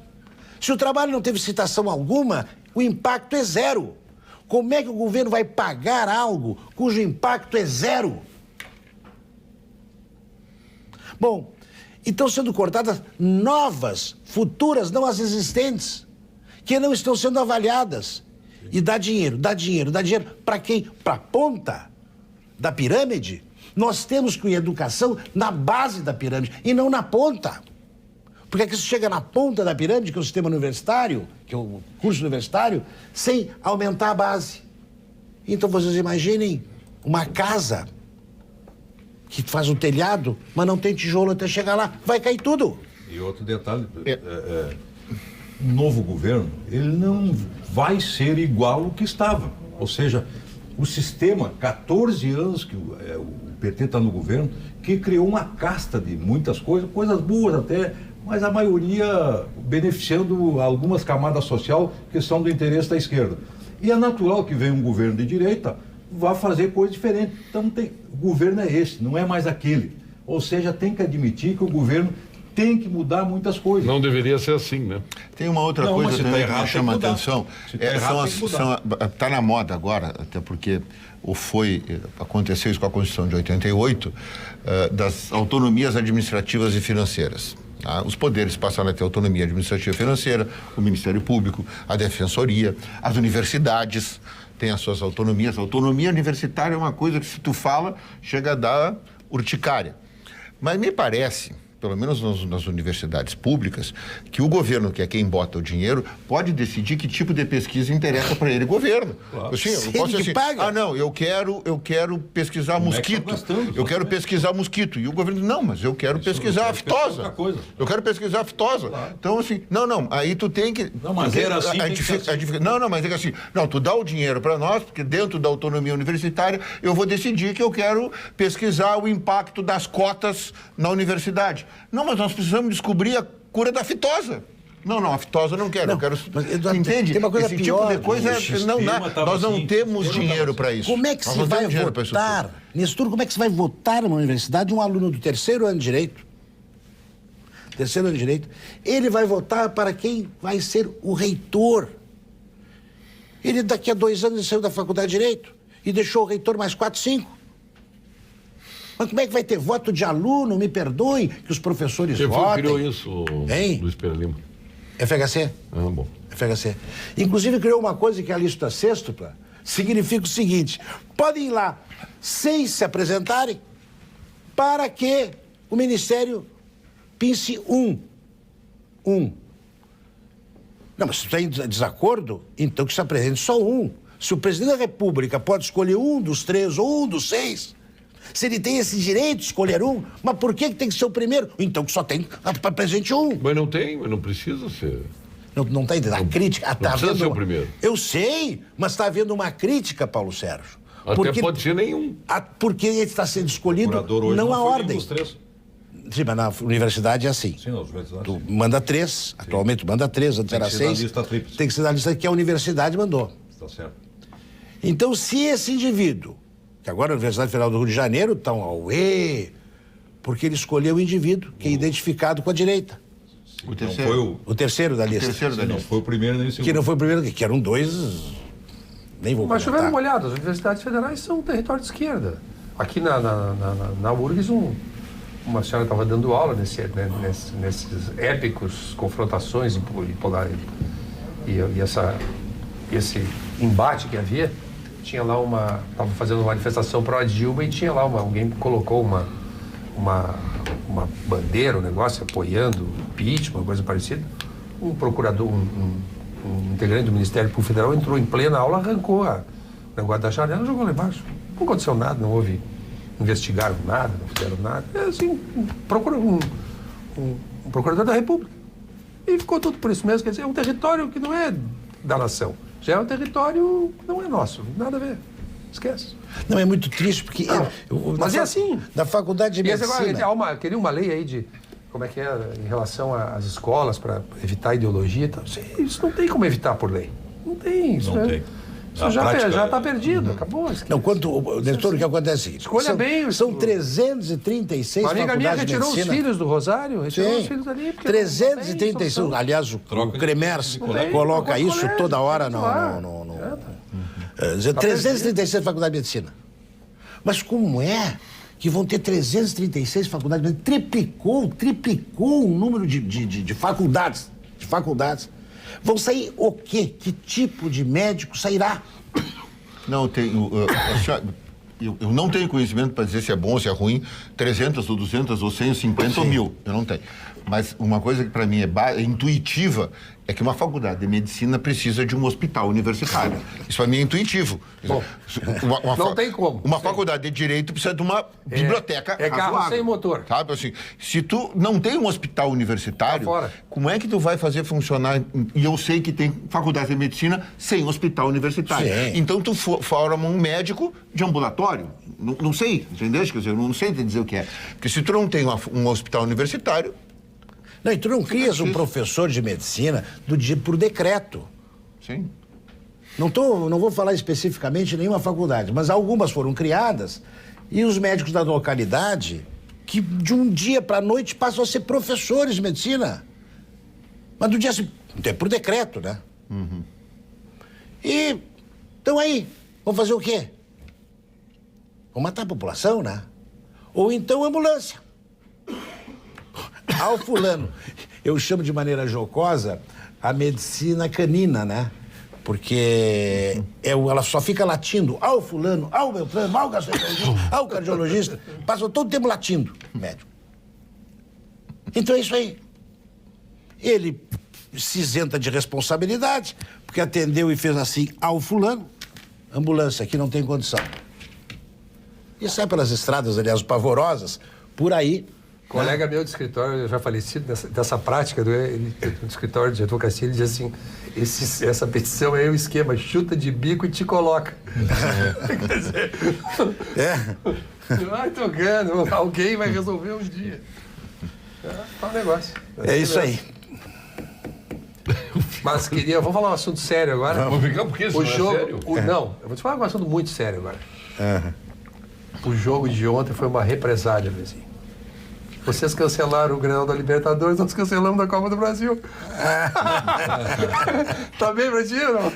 Se o trabalho não teve citação alguma, o impacto é zero. Como é que o governo vai pagar algo cujo impacto é zero? Bom, então sendo cortadas novas, futuras, não as existentes, que não estão sendo avaliadas. E dá dinheiro. Para quem? Para a ponta da pirâmide. Nós temos que ir educação na base da pirâmide e não na ponta. Porque é que isso chega na ponta da pirâmide, que é o sistema universitário, que é o curso universitário, sem aumentar a base. Então vocês imaginem uma casa que faz um telhado, mas não tem tijolo até chegar lá. Vai cair tudo. E outro detalhe, o novo governo, ele não vai ser igual ao que estava. Ou seja, o sistema, 14 anos que o PT está no governo, que criou uma casta de muitas coisas boas até, mas a maioria beneficiando algumas camadas sociais que são do interesse da esquerda. E é natural que venha um governo de direita, vá fazer coisa diferente. Então o governo é esse, não é mais aquele. Ou seja, tem que admitir que o governo tem que mudar muitas coisas. Não deveria ser assim, né? Tem uma outra coisa também que me chama a atenção. Está na moda agora, até porque aconteceu isso com a Constituição de 88, das autonomias administrativas e financeiras. Tá? Os poderes passaram a ter autonomia administrativa e financeira, o Ministério Público, a Defensoria, as universidades têm as suas autonomias. A autonomia universitária é uma coisa que, se tu fala, chega a dar urticária. Mas me parece, pelo menos nas universidades públicas, que o governo, que é quem bota o dinheiro, pode decidir que tipo de pesquisa interessa para ele, governo. Claro. Assim, eu posso assim, não, eu quero pesquisar mosquito. Eu quero pesquisar mosquito. E o governo diz, não, mas eu quero pesquisar aftosa. Eu quero pesquisar aftosa. Claro. Então, assim, não, aí tu tem que... Não, mas era assim, Não, mas é assim, não, tu dá o dinheiro para nós, porque dentro da autonomia universitária, eu vou decidir que eu quero pesquisar o impacto das cotas na universidade. Não, mas nós precisamos descobrir a cura da fitosa. Não, a fitosa eu não quero. Eu quero. Mas, Eduardo, entende? Tem uma coisa Esse pior, tipo de coisa não dá. Nós não temos dinheiro para isso. Como é que se vai votar? Nestor, como é que se vai votar numa universidade um aluno do terceiro ano de Direito? Ele vai votar para quem vai ser o reitor. Ele daqui a 2 anos ele saiu da faculdade de Direito e deixou o reitor mais 4, 5. Mas como é que vai ter voto de aluno? Me perdoe que os professores votem. Quem criou isso, Luiz Pereira Lima? FHC. Bom. FHC. Inclusive criou uma coisa que é a lista sextupla. Significa o seguinte: podem ir lá 6 se apresentarem para que o Ministério pense um. Não, mas se tem desacordo, então que se apresente só um. Se o presidente da República pode escolher um dos 3 ou um dos 6... Se ele tem esse direito de escolher um, mas por que tem que ser o primeiro? Então que só tem para presente um. Mas não precisa ser. Não está entendendo. A crítica... Não precisa ser o primeiro. Eu sei, mas está havendo uma crítica, Paulo Sérgio. Até pode ser nenhum. Porque ele está sendo escolhido, não a ordem. Sim, mas na universidade é assim. Sim, na universidade. Tu manda 3, atualmente tu manda 3, antes era 6. Tem que ser na lista que a universidade mandou. Está certo. Então, se esse indivíduo, que agora a Universidade Federal do Rio de Janeiro está um auê, porque ele escolheu o indivíduo que é identificado com a direita. O terceiro. O terceiro da lista. Não foi o primeiro nem o segundo. Que não foi o primeiro, que eram 2... Nem vou Mas comentar. chovendo molhado, as universidades federais são um território de esquerda. Aqui na URGS, uma senhora estava dando aula nesses épicos confrontações e esse embate que havia. Tinha lá estava fazendo uma manifestação pró-Dilma e tinha lá alguém colocou uma bandeira, um negócio apoiando o impeachment, uma coisa parecida. Um procurador, um integrante do Ministério Público Federal entrou em plena aula, arrancou o negócio da janela e jogou lá embaixo. Não aconteceu nada, não houve, investigaram nada, não fizeram nada. É assim, um procurador da República. E ficou tudo por isso mesmo, quer dizer, é um território que não é da nação. Já é um território que não é nosso, nada a ver. Esquece. Não, é muito triste, porque... Mas é assim. Da faculdade de medicina... Queria uma lei aí de... como é que é em relação às escolas, para evitar ideologia e tal. Isso não tem como evitar por lei. Não tem. Isso, Não tem. Isso já está perdido, acabou. Não, Nestor, o que acontece? Escolha bem. São 336 Uma amiga minha faculdades de retirou os medicina. filhos do Rosário, retirou Sim, os filhos ali. Porque 336. Aliás, o Cremers coloca isso toda hora no... 336 faculdades de medicina. Mas como é que vão ter 336 faculdades de medicina? Triplicou o número de faculdades. Vão sair o quê? Que tipo de médico sairá? Não, eu não tenho conhecimento para dizer se é bom ou se é ruim, 300 ou 200 ou 150 ou 1000, eu não tenho. Mas uma coisa que para mim é intuitiva é que uma faculdade de medicina precisa de um hospital universitário. Isso para mim é intuitivo. Bom, não tem como. Uma faculdade de direito precisa de uma biblioteca carro razoável, sem motor. Sabe, assim, se tu não tem um hospital universitário, Tá fora. como é que tu vai fazer funcionar? E eu sei que tem faculdade de medicina sem hospital universitário. Sim. Então tu forma um médico de ambulatório. Não sei, entendeu? Quer dizer, eu não sei te dizer o que é. Porque se tu não tem um hospital universitário... Não, e tu não crias um professor de medicina por decreto. Sim. Não vou falar especificamente de nenhuma faculdade, mas algumas foram criadas e os médicos da localidade, que de um dia para a noite passam a ser professores de medicina. Mas do dia assim, por decreto, né? Uhum. E então aí, vão fazer o quê? Vão matar a população, né? Ou então ambulância. Ao fulano, eu chamo de maneira jocosa a medicina canina, né? Porque ela só fica latindo ao fulano, ao beltrano, ao gastroenterologista, ao cardiologista, passam todo o tempo latindo, médico. Então é isso aí. Ele se isenta de responsabilidade, porque atendeu e fez assim ao fulano, ambulância, aqui não tem condição. E sai pelas estradas, aliás, pavorosas, por aí. Colega meu de escritório, eu já falecido, dessa prática do escritório de advocacia, ele diz assim, essa petição é o esquema, chuta de bico e te coloca. Quer dizer, vai tocando, alguém vai resolver um dia. É um negócio. É isso aí. Mas vamos falar um assunto sério agora. Vamos ficar porque isso o não jogo, é sério? Não, eu vou te falar um assunto muito sério agora. O jogo de ontem foi uma represália, Luizinho. Vocês cancelaram o Grenal da Libertadores, nós cancelamos da Copa do Brasil. Tá bem pra ti, não?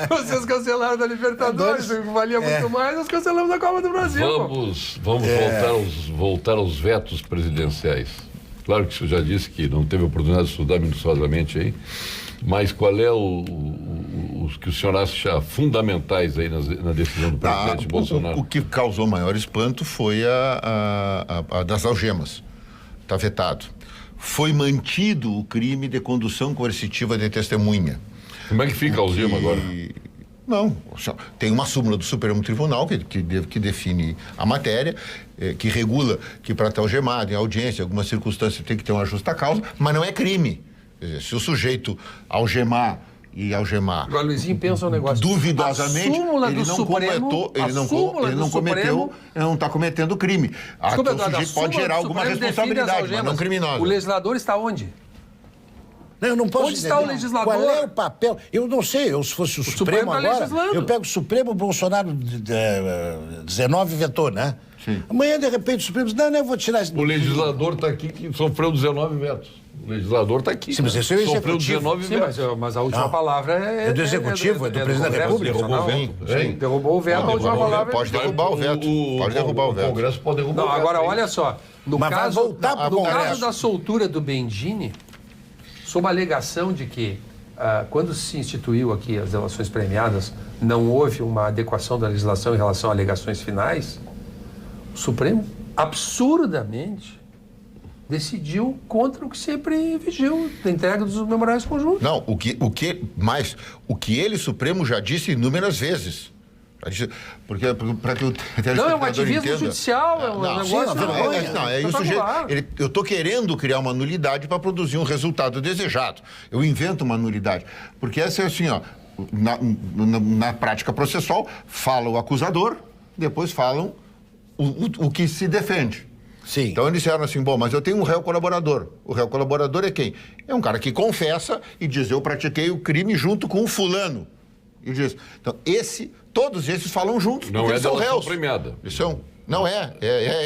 Vocês cancelaram da Libertadores, valia muito mais, nós cancelamos da Copa do Brasil. Vamos voltar aos vetos presidenciais. Claro que o senhor já disse que não teve oportunidade de estudar minuciosamente aí, mas qual é os que o senhor acha fundamentais aí na decisão do presidente Bolsonaro? O que causou maior espanto foi a das algemas. Está vetado. Foi mantido o crime de condução coercitiva de testemunha. Como é que fica a algema agora? Não, tem uma súmula do Supremo Tribunal que define a matéria, que regula que para estar algemado em audiência, em algumas circunstâncias tem que ter uma justa causa, mas não é crime. Quer dizer, se o sujeito algemar. Agora, Luizinho, pensa um negócio. Duvidosamente, ele não está cometendo crime. Desculpa, o sujeito pode gerar alguma responsabilidade, mas não criminosa. O legislador está onde? Não, eu não posso Onde está o legislador? Qual é o papel? Eu não sei, se fosse o Supremo agora, eu pego o Supremo, o Bolsonaro 19 vetou, né? Sim. Amanhã, de repente, o Supremo diz, não, eu vou tirar... O legislador está aqui que sofreu 19 vetos. O legislador está aqui. Sim, mas esse é o sofreu executivo. 19 vetos. Mas a última palavra é do executivo, é do presidente da República. Derrubou o veto. Sim, derrubou o veto, a última palavra Pode derrubar o veto. Pode derrubar o veto. O Congresso pode derrubar o veto. Agora, olha só. No caso da soltura do Bendini, sob a alegação de que, quando se instituiu aqui as delações premiadas, não houve uma adequação da legislação em relação a alegações finais, o Supremo, absurdamente, decidiu contra o que sempre vigiu, da entrega dos memoriais conjuntos. Não, o que ele, Supremo, já disse inúmeras vezes. Porque para que o não, é um ativismo judicial, é um negócio... Eu estou querendo criar uma nulidade para produzir um resultado desejado. Eu invento uma nulidade. Porque essa é assim, ó, na prática processual, fala o acusador, depois falam o que se defende. Sim. Então eles disseram assim, bom, mas eu tenho um réu colaborador. O réu colaborador é quem? É um cara que confessa e diz, eu pratiquei o crime junto com o fulano. E diz, então todos esses falam juntos, Não porque é eles são delação réus. premiada. Eles são... Não é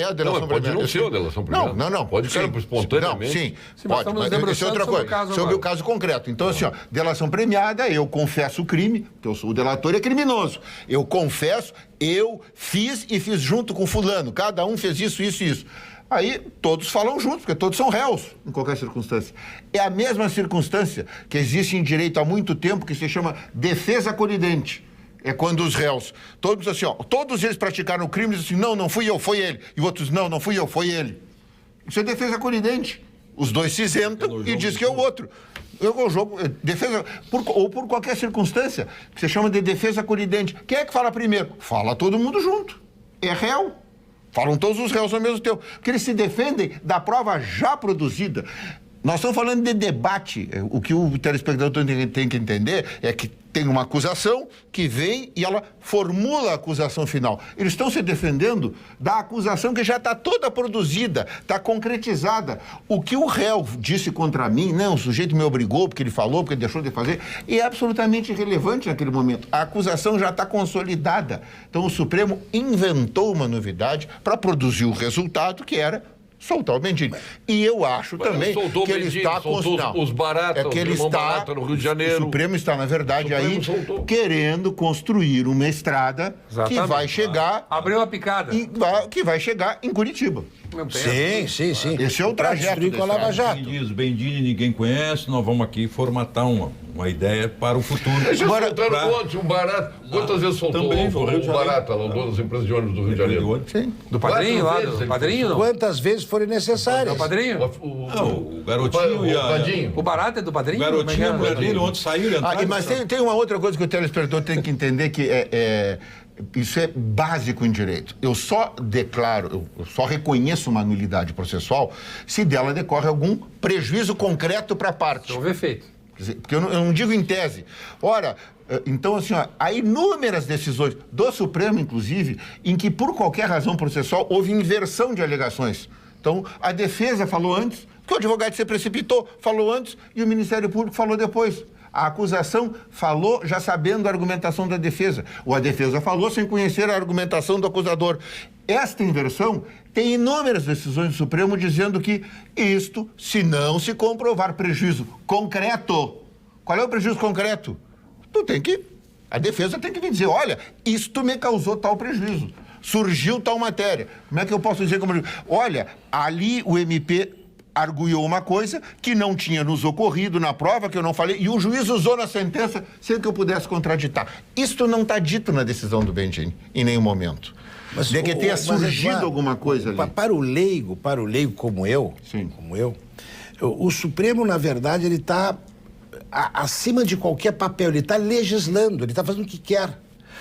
a delação pode premiada. não ser a delação premiada. Não. Pode ser espontaneamente. Não, sim, Sim, mas pode. estamos Mas isso é outra debruçando coisa. sobre o caso O caso concreto. Então, assim, ó, delação premiada, eu confesso o crime, porque eu sou o delator, é criminoso. Eu confesso, eu fiz e fiz junto com fulano. Cada um fez isso, isso e isso. Aí todos falam juntos, porque todos são réus, em qualquer circunstância. É a mesma circunstância que existe em direito há muito tempo, que se chama defesa colidente. É quando os réus, todos assim, ó, todos eles praticaram o crime, dizem assim, não fui eu, foi ele. E outros, não fui eu, foi ele. Isso é defesa colidente. Os dois se isentam e diz que é o outro. O jogo, defesa, ou por qualquer circunstância, que se chama de defesa colidente. Quem é que fala primeiro? Fala todo mundo junto. É réu. Falam todos os réus ao mesmo tempo. Porque eles se defendem da prova já produzida. Nós estamos falando de debate. O que o telespectador tem que entender é que tem uma acusação que vem e ela formula a acusação final. Eles estão se defendendo da acusação que já está toda produzida, está concretizada. O que o réu disse contra mim, não, o sujeito me obrigou porque ele falou, porque ele deixou de fazer, é absolutamente irrelevante naquele momento. A acusação já está consolidada. Então o Supremo inventou uma novidade para produzir o resultado que era soltar o Bendini. E eu acho também que ele está... Os baratas, que ele está barata no Rio de Janeiro. O Supremo está, na verdade, aí querendo construir uma estrada que vai chegar... Abriu a picada. Que vai chegar em Curitiba. Sim. Esse é o trajeto com a Lava Jato. Quem diz Bendini ninguém conhece, nós vamos aqui formatar uma ideia para o futuro. Já soltaram ontem um barato. Quantas vezes soltou também, o barata, lá, das empresas de ônibus do Rio de Janeiro? Sim. Do padrinho lá? Vezes Do ele padrinho, não? Quantas vezes forem necessárias. Do padrinho? O garotinho e o a... Padinho. O barato é do O padrinho? garotinho e a mulher dele ontem saíram. Mas tem uma outra coisa que o telespectador tem que entender que isso é básico em direito. Eu só declaro, eu só reconheço uma nulidade processual se dela decorre algum prejuízo concreto para a parte. Houve efeito. Quer dizer, porque eu não digo em tese. Ora, então, assim, ó, há inúmeras decisões do Supremo, inclusive, em que, por qualquer razão processual, houve inversão de alegações. Então, a defesa falou antes, que o advogado se precipitou, falou antes, e o Ministério Público falou depois. A acusação falou já sabendo a argumentação da defesa. Ou a defesa falou sem conhecer a argumentação do acusador. Esta inversão tem inúmeras decisões do Supremo dizendo que isto, se não se comprovar prejuízo concreto. Qual é o prejuízo concreto? A defesa tem que vir dizer, olha, isto me causou tal prejuízo. Surgiu tal matéria. Como é que eu posso dizer? Olha, ali o MP arguiu uma coisa que não tinha nos ocorrido na prova, que eu não falei, e o juiz usou na sentença sem que eu pudesse contraditar. Isto não está dito na decisão do Bendini, em nenhum momento. Mas, de que tenha surgido alguma coisa ali. Para o leigo como eu, o Supremo, na verdade, ele está acima de qualquer papel, ele está legislando, ele está fazendo o que quer.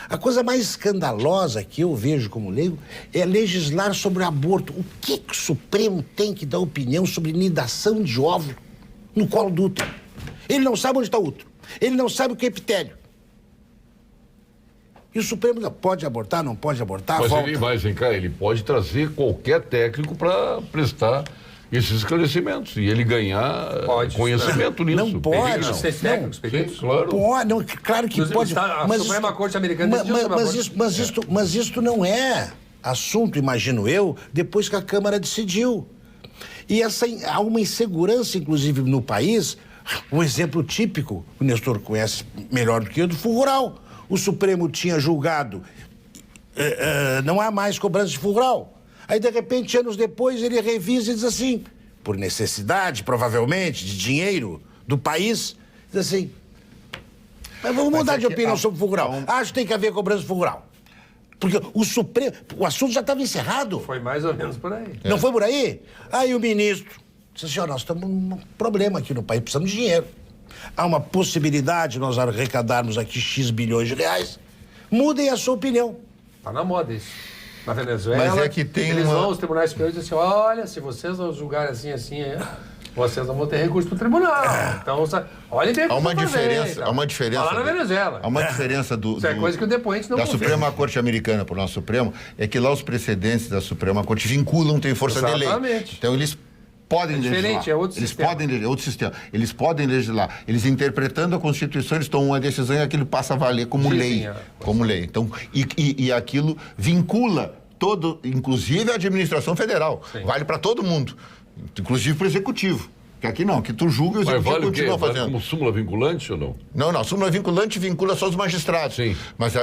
A coisa mais escandalosa que eu vejo como leigo é legislar sobre aborto. O que o Supremo tem que dar opinião sobre nidação de óvulo no colo do útero? Ele não sabe onde está o útero. Ele não sabe o que é epitélio. E o Supremo não pode abortar, não pode abortar, ele pode trazer qualquer técnico para prestar esses esclarecimentos e ele ganhar conhecimento nisso. Não pode. Não. Sim, claro. Pode, não, claro que pode. A Suprema Corte Americana mas isto não é assunto, imagino eu, depois que a Câmara decidiu. E há uma insegurança, inclusive, no país. Um exemplo típico, o Nestor conhece melhor do que eu, do fundo rural. O Supremo tinha julgado, não há mais cobrança de fundo rural. Aí, de repente, anos depois, ele revisa e diz assim, por necessidade, provavelmente, de dinheiro do país, diz assim, mas vamos mudar de opinião sobre o fundo rural. Acho que tem que haver cobrança de fundo rural. Porque o assunto já estava encerrado. Foi mais ou menos por aí. Não foi por aí? Aí o ministro disse assim, nós estamos num problema aqui no país, precisamos de dinheiro. Há uma possibilidade de nós arrecadarmos aqui X bilhões de reais. Mudem a sua opinião. Está na moda isso. Na Venezuela, mas é que tem eles vão aos tribunais superiores e dizem assim, olha, se vocês não julgarem assim, Vocês não vão ter recurso para o tribunal. Então, olha bem o que Há uma vocês vão fazer, diferença, então. há uma diferença. Lá na Venezuela. Há uma diferença Isso é coisa que o depoente não da confirma. Suprema Corte Americana para o nosso Supremo, é que lá os precedentes da Suprema Corte vinculam, tem força de lei. Exatamente. Então eles podem diferente, legislar. é outro Eles sistema. podem, é outro sistema. Eles podem legislar. Eles interpretando a Constituição, eles tomam uma decisão e aquilo passa a valer como lei. Como lei. Então, e aquilo vincula todo, inclusive a administração federal. Sim. Vale para todo mundo, inclusive para o executivo. Que aqui não, que tu julga e o Mas executivo vale o quê? continua Vale fazendo. como súmula vinculante ou não? Não, a súmula vinculante vincula só os magistrados. Sim. Mas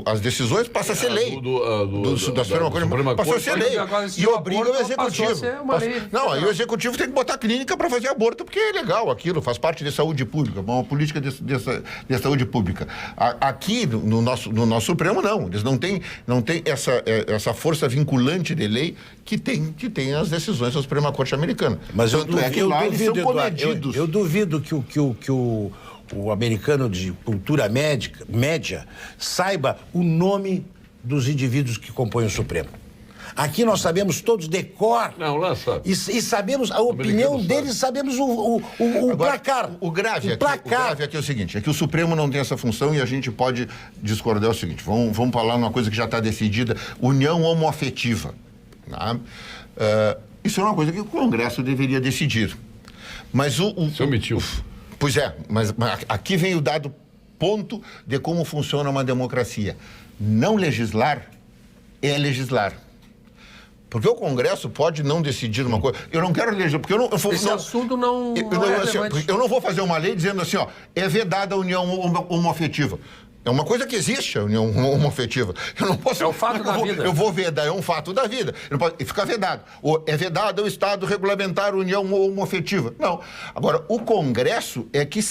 as decisões passam a ser lei. Da Suprema Corte passou a ser lei. Agora, se E o obriga o aborto executivo. passou a ser uma lei Não, aí federal. o executivo tem que botar clínica para fazer aborto, porque é legal aquilo, faz parte de saúde pública, uma política de saúde pública. Aqui, no nosso Supremo, não. Eles não têm essa força vinculante de lei que tem as decisões da Suprema Corte Americana. Mas Tanto é que lá eles são comedidos. Eu duvido que o americano de cultura média saiba o nome dos indivíduos que compõem o Supremo. Aqui nós sabemos todos de cor. Não, lá sabe. E sabemos a opinião americano deles, sabemos o Agora, placar. O grave aqui é o seguinte, é que o Supremo não tem essa função e a gente pode discordar o seguinte, vamos falar numa coisa que já está decidida, união homoafetiva. Tá? Isso é uma coisa que o Congresso deveria decidir. Mas Você omitiu. Pois é, mas aqui vem o dado ponto de como funciona uma democracia. Não legislar é legislar. Porque o Congresso pode não decidir uma coisa. Eu não quero legislar, porque Esse assunto não é relevante. eu não vou fazer uma lei dizendo assim, ó, é vedada a união homoafetiva. É uma coisa que existe, a união homoafetiva. Eu não posso... É o fato da vida. Eu vou vedar, é um fato da vida. Não pode ficar vedado. É vedado o Estado regulamentar a união homoafetiva. Não. Agora, o Congresso é que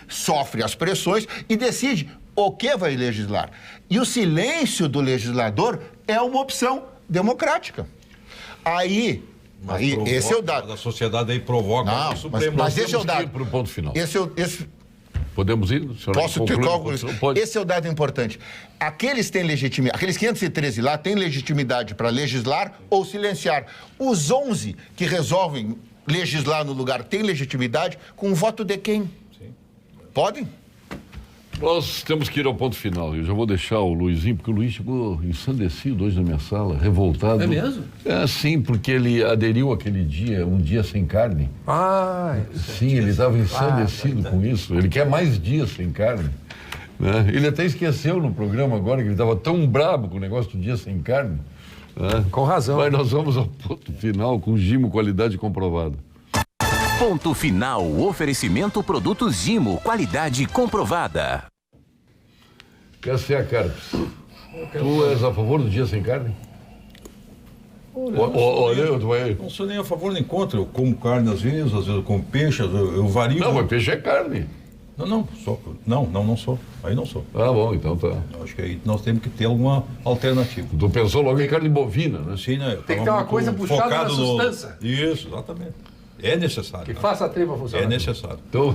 sofre as pressões e decide o que vai legislar. E o silêncio do legislador é uma opção democrática. Esse é o dado. A sociedade aí provoca Não, o Supremo. mas esse é o Temos que ir dado. para o ponto final. Podemos ir? Posso ter cálculo? Pode. Esse é o dado importante. Aqueles têm legitimidade, aqueles 513 lá têm legitimidade para legislar ou silenciar. Os 11 que resolvem legislar no lugar têm legitimidade com o voto de quem? Sim. Podem? Nós temos que ir ao ponto final. Eu já vou deixar o Luizinho, porque o Luiz chegou ensandecido hoje na minha sala, revoltado. É mesmo? Sim, porque ele aderiu aquele dia, um dia sem carne. Sim, ele estava ensandecido com isso. Ele quer mais dias sem carne. Né? Ele até esqueceu no programa agora que ele estava tão brabo com o negócio do dia sem carne. Né? Com razão. Mas nós vamos ao ponto final com Gimo, qualidade comprovada. Ponto final. Oferecimento produtos Gimo, qualidade comprovada. Cassia Carpes, tu és a favor do dia sem carne? Olha, eu tô aí. Não sou nem a favor nem contra. Eu como carne às vezes eu como peixe, eu vario. Não, mas peixe é carne. Não sou. Aí não sou. Ah, bom, então tá. Eu acho que aí nós temos que ter alguma alternativa. Tu pensou logo em carne bovina, né? Sim, né? Tem que ter uma coisa puxada na substância. Isso, exatamente. É necessário. Que né? faça a tripa funcionar. É necessário. Então,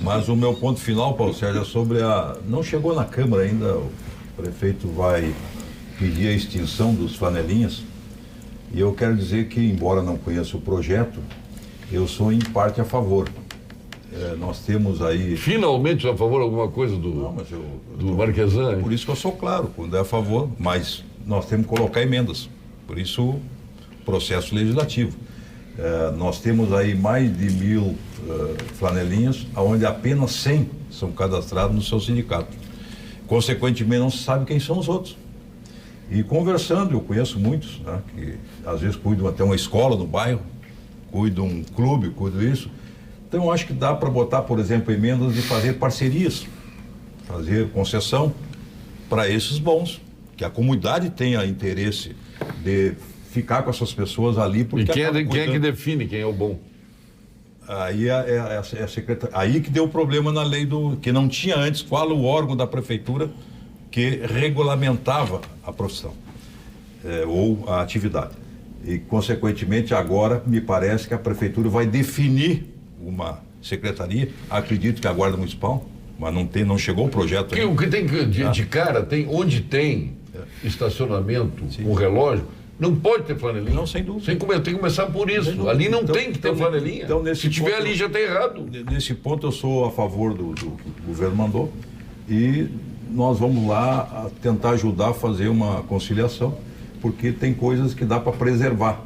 Mas o meu ponto final, Paulo Sérgio, é sobre a... Não chegou na Câmara ainda, o prefeito vai pedir a extinção dos flanelinhas. E eu quero dizer que, embora não conheça o projeto, eu sou em parte a favor. Nós temos aí... finalmente a favor de alguma coisa do, Não, mas do Marquesan. Por isso que eu sou claro, quando é a favor, mas nós temos que colocar emendas. Por isso, processo legislativo. Nós temos aí mais de 1000 flanelinhas, onde apenas 100 são cadastrados no seu sindicato. Consequentemente, não se sabe quem são os outros. E conversando, eu conheço muitos, né, que às vezes cuidam até uma escola no bairro, cuidam um clube, cuidam isso. Então, eu acho que dá para botar, por exemplo, emendas de fazer parcerias, fazer concessão para esses bons, que a comunidade tenha interesse de ficar com essas pessoas ali. Porque E quem é que define quem é o bom? Aí é a secretaria. Aí que deu problema na lei que não tinha antes qual o órgão da prefeitura que regulamentava a profissão ou a atividade. E, consequentemente, agora me parece que a prefeitura vai definir uma secretaria. Acredito que a Guarda Municipal, mas não chegou o projeto ainda. O que tem de cara, onde tem estacionamento, um relógio, Não pode ter flanelinha. Não, sem dúvida. Tem que começar por isso. Ali não tem que ter flanelinha. Se tiver ali, já está errado. Nesse ponto, eu sou a favor do que o governo mandou e nós vamos lá tentar ajudar a fazer uma conciliação, porque tem coisas que dá para preservar.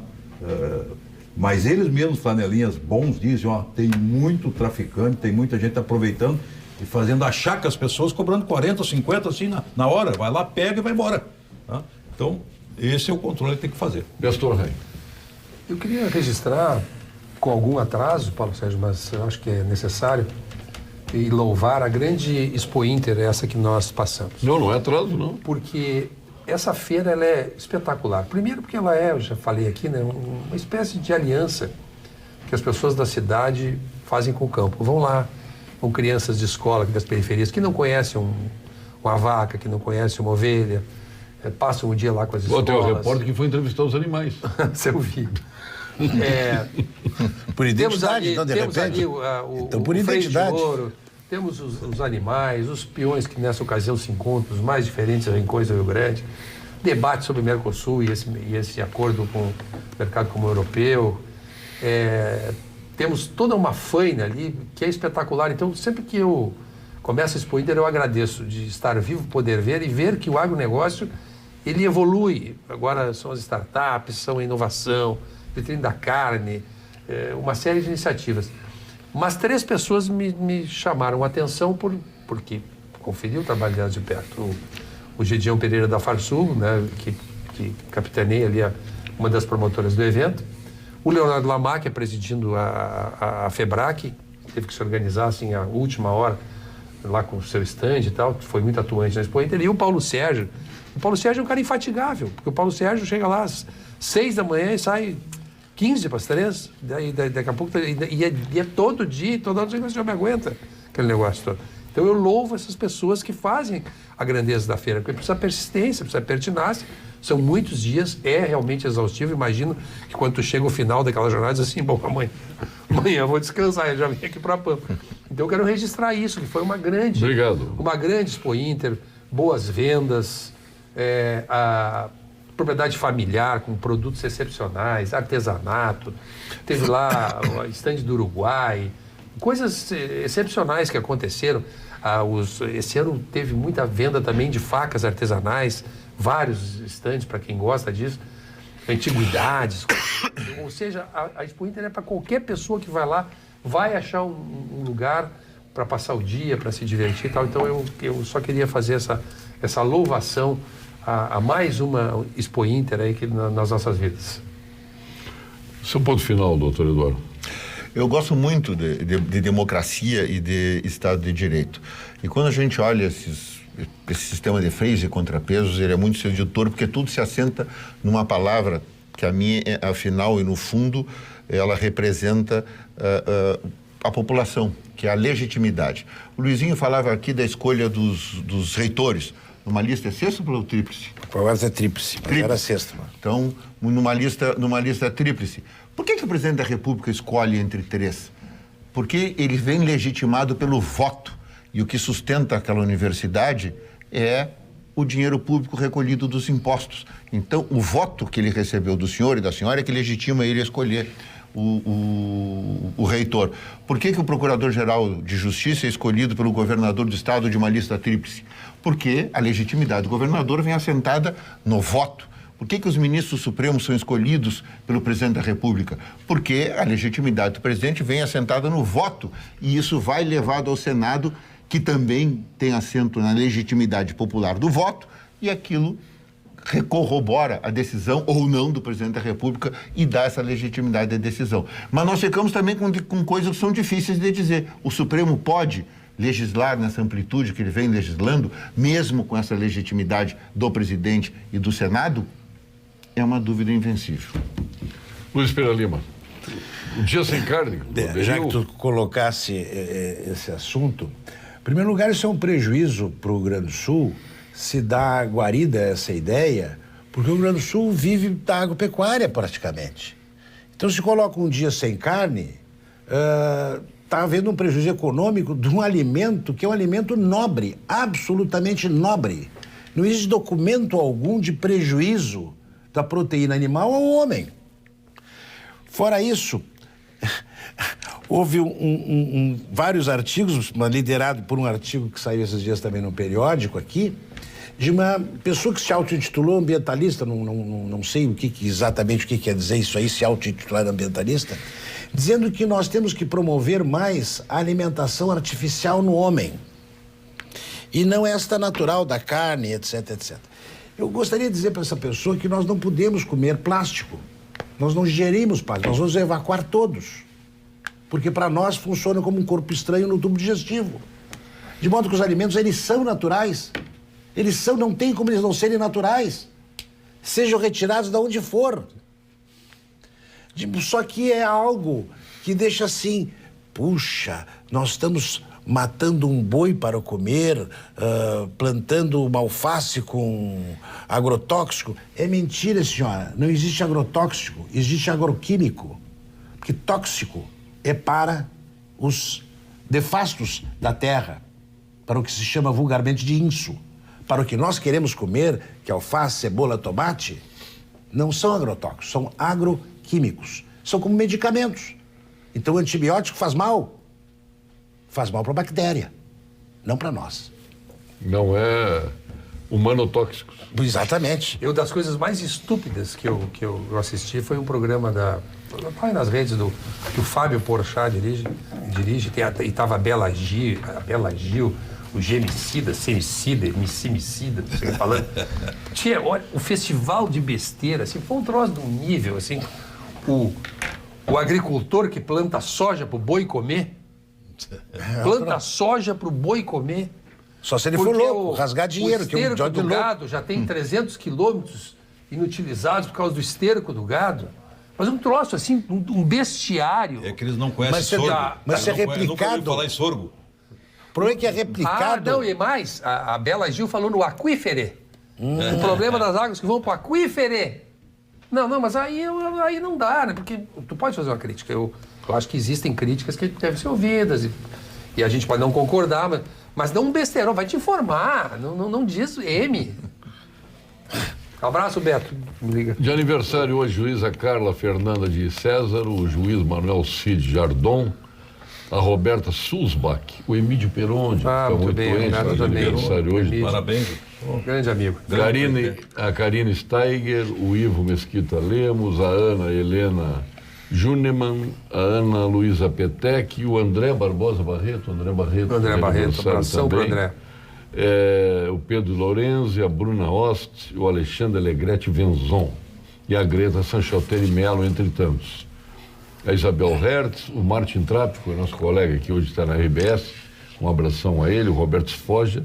Mas eles mesmos, flanelinhas bons, dizem, ó, tem muito traficante, tem muita gente aproveitando e fazendo achar que as pessoas cobrando 40 ou 50 assim na hora. Vai lá, pega e vai embora. Tá? Então, esse é o controle que tem que fazer. Gastor Rey. Eu queria registrar, com algum atraso, Paulo Sérgio, mas eu acho que é necessário, e louvar a grande Expo Inter, essa que nós passamos. Não é atraso, não. Porque essa feira ela é espetacular. Primeiro porque ela é, eu já falei aqui, né, uma espécie de aliança que as pessoas da cidade fazem com o campo. Vão lá, com crianças de escola das periferias que não conhecem uma vaca, que não conhecem uma ovelha, passam o dia lá com as escolas. Tem o repórter que foi entrevistar os animais. Você ouviu. Por identidade, então, de temos repente? ali o por freio de identidade. ouro, temos os animais, os peões que nessa ocasião se encontram, os mais diferentes rincões do Rio Grande, debate sobre o Mercosul e esse acordo com o mercado comum europeu. Temos toda uma faina ali que é espetacular. Então, sempre que eu começo a Expo Inter, eu agradeço de estar vivo, poder ver e ver que o agronegócio, ele evolui. Agora são as startups, são a inovação, vitrine da carne, uma série de iniciativas. Mas 3 pessoas me chamaram a atenção porque conferi o trabalho delas de perto. O Gideão Pereira da Farsul, né, que capitaneia ali uma das promotoras do evento. O Leonardo Lamar, que é presidindo a FEBRAC, teve que se organizar assim à última hora, lá com o seu stand e tal, foi muito atuante na Expo Inter. E o Paulo Sérgio. O Paulo Sérgio é um cara infatigável, porque o Paulo Sérgio chega lá às 6 da manhã e sai 15 para as 3, daqui a pouco, e é todo dia, toda hora você já me aguenta aquele negócio todo. Então eu louvo essas pessoas que fazem a grandeza da feira, porque precisa persistência, precisa pertinácia, são muitos dias, é realmente exaustivo. Imagino que quando tu chega ao final daquela jornada, diz assim, bom, amanhã eu vou descansar, eu já vim aqui para a Pampa. Então eu quero registrar isso, que foi uma grande Expo Inter, boas vendas, a propriedade familiar com produtos excepcionais, artesanato, teve lá o estande do Uruguai, coisas excepcionais que aconteceram. Esse ano teve muita venda também de facas artesanais, vários estandes para quem gosta disso, antiguidades. Ou seja, a Expo Inter é para qualquer pessoa que vai lá, vai achar um lugar para passar o dia, para se divertir e tal. Então eu só queria fazer essa louvação a mais uma Expo Inter aí nas nossas vidas. Seu ponto final, doutor Eduardo. Eu gosto muito de democracia e de Estado de Direito. E quando a gente olha esse sistema de freios e contrapesos, ele é muito sedutor, porque tudo se assenta numa palavra que a minha, afinal e no fundo, ela representa a população, que é a legitimidade. O Luizinho falava aqui da escolha dos reitores. Numa lista é sexta ou tríplice? Agora é tríplice, mas era sexta. Então, numa lista tríplice. Por que o presidente da República escolhe entre 3? Porque ele vem legitimado pelo voto. E o que sustenta aquela universidade é o dinheiro público recolhido dos impostos. Então, o voto que ele recebeu do senhor e da senhora é que legitima ele a escolher o reitor. Por que o Procurador-Geral de Justiça é escolhido pelo governador do estado de uma lista tríplice? Porque a legitimidade do governador vem assentada no voto. Por que os ministros supremos são escolhidos pelo presidente da República? Porque a legitimidade do presidente vem assentada no voto, e isso vai levado ao Senado, que também tem assento na legitimidade popular do voto, e aquilo corrobora a decisão ou não do presidente da República e dá essa legitimidade à decisão. Mas nós ficamos também com coisas que são difíceis de dizer. O Supremo pode legislar nessa amplitude que ele vem legislando, mesmo com essa legitimidade do presidente e do Senado? É uma dúvida invencível. Luiz Pereira Lima, o dia sem carne. Já que tu colocasse esse assunto, em primeiro lugar, isso é um prejuízo para o Rio Grande do Sul, se dá guarida essa ideia, porque o Rio Grande do Sul vive da agropecuária praticamente. Então, se coloca um dia sem carne, está havendo um prejuízo econômico de um alimento que é um alimento nobre, absolutamente nobre. Não existe documento algum de prejuízo da proteína animal ao homem. Fora isso, houve vários artigos, liderado por um artigo que saiu esses dias também no periódico aqui, de uma pessoa que se auto-intitulou ambientalista, não sei exatamente o que quer dizer isso aí, se auto-intitular ambientalista, dizendo que nós temos que promover mais a alimentação artificial no homem e não esta natural da carne, etc, etc. Eu gostaria de dizer para essa pessoa que nós não podemos comer plástico, nós não digerimos plástico, nós vamos evacuar todos, porque para nós funciona como um corpo estranho no tubo digestivo, de modo que os alimentos, eles são naturais. Não tem como eles não serem naturais. Sejam retirados de onde for. Só que é algo que deixa assim, puxa, nós estamos matando um boi para comer, plantando uma alface com agrotóxico. É mentira, senhora. Não existe agrotóxico, existe agroquímico. Porque tóxico é para os defastos da terra, para o que se chama vulgarmente de inso. Para o que nós queremos comer, que é alface, cebola, tomate, não são agrotóxicos, são agroquímicos. São como medicamentos. Então o antibiótico faz mal. Faz mal para a bactéria, não para nós. Não é humanotóxicos. Exatamente. Das coisas mais estúpidas que eu assisti foi um programa vai nas redes que o Fábio Porchat dirige e estava a Bela Gil, o gemicida, semicida, emicimicida, não sei o que falando. Tinha, olha, o festival de besteira, assim, foi um troço de um nível, assim, o agricultor que planta soja pro boi comer, planta soja pro boi comer. Só se ele for louco, rasgar dinheiro. O esterco do gado já tem 300 quilômetros inutilizados por causa do esterco do gado. Mas um troço, assim, um bestiário. É que eles não conhecem sorgo. Mas se é replicado... Nunca ouvi falar em sorgo. O problema é que é replicado... Não, e mais, a Bela Gil falou no aquífere. O problema das águas que vão pro aquífere. Não, mas aí não dá, né? Porque tu pode fazer uma crítica. Eu acho que existem críticas que devem ser ouvidas e a gente pode não concordar, mas não um besteirão, vai te informar, não diz M. Abraço, Beto. Me liga. De aniversário hoje, juíza Carla Fernanda de César, o juiz Manuel Cid Jardon, a Roberta Sulzbach, o Emílio Peron, muito bem, obrigado também. Aniversário hoje. Parabéns. Grande amigo. A Karine Steiger, o Ivo Mesquita Lemos, a Ana Helena Juneman, a Ana Luísa Petec e o André Barbosa Barreto. André Barreto, abração para o André. O Pedro Lorenzi, a Bruna Ost, o Alexandre Alegrete Venzon e a Greta Sanchotelli Melo, entre tantos. A Isabel Hertz, o Martin Trapp, que é nosso colega que hoje está na RBS, um abração a ele, o Roberto Sfoja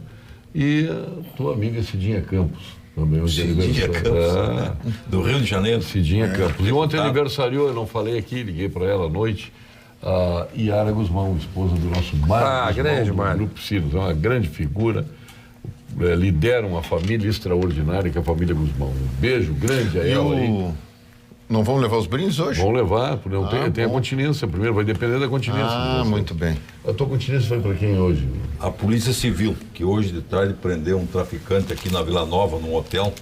e a tua amiga Cidinha Campos, também hoje Cidinha Campos, do Rio de Janeiro. Cidinha Campos. E ontem aniversariou, eu não falei aqui, liguei para ela à noite, a Yara Guzmão, esposa do nosso Mário grande do Mário. Grupo Sirius, é uma grande figura, lidera uma família extraordinária que é a família Guzmão. Um beijo grande a ela aí. Não vão levar os brindes hoje? Vão levar, tem a continência primeiro, vai depender da continência. Muito bem. A tua continência foi para quem hoje? A Polícia Civil, que hoje de tarde prendeu um traficante aqui na Vila Nova, num hotel,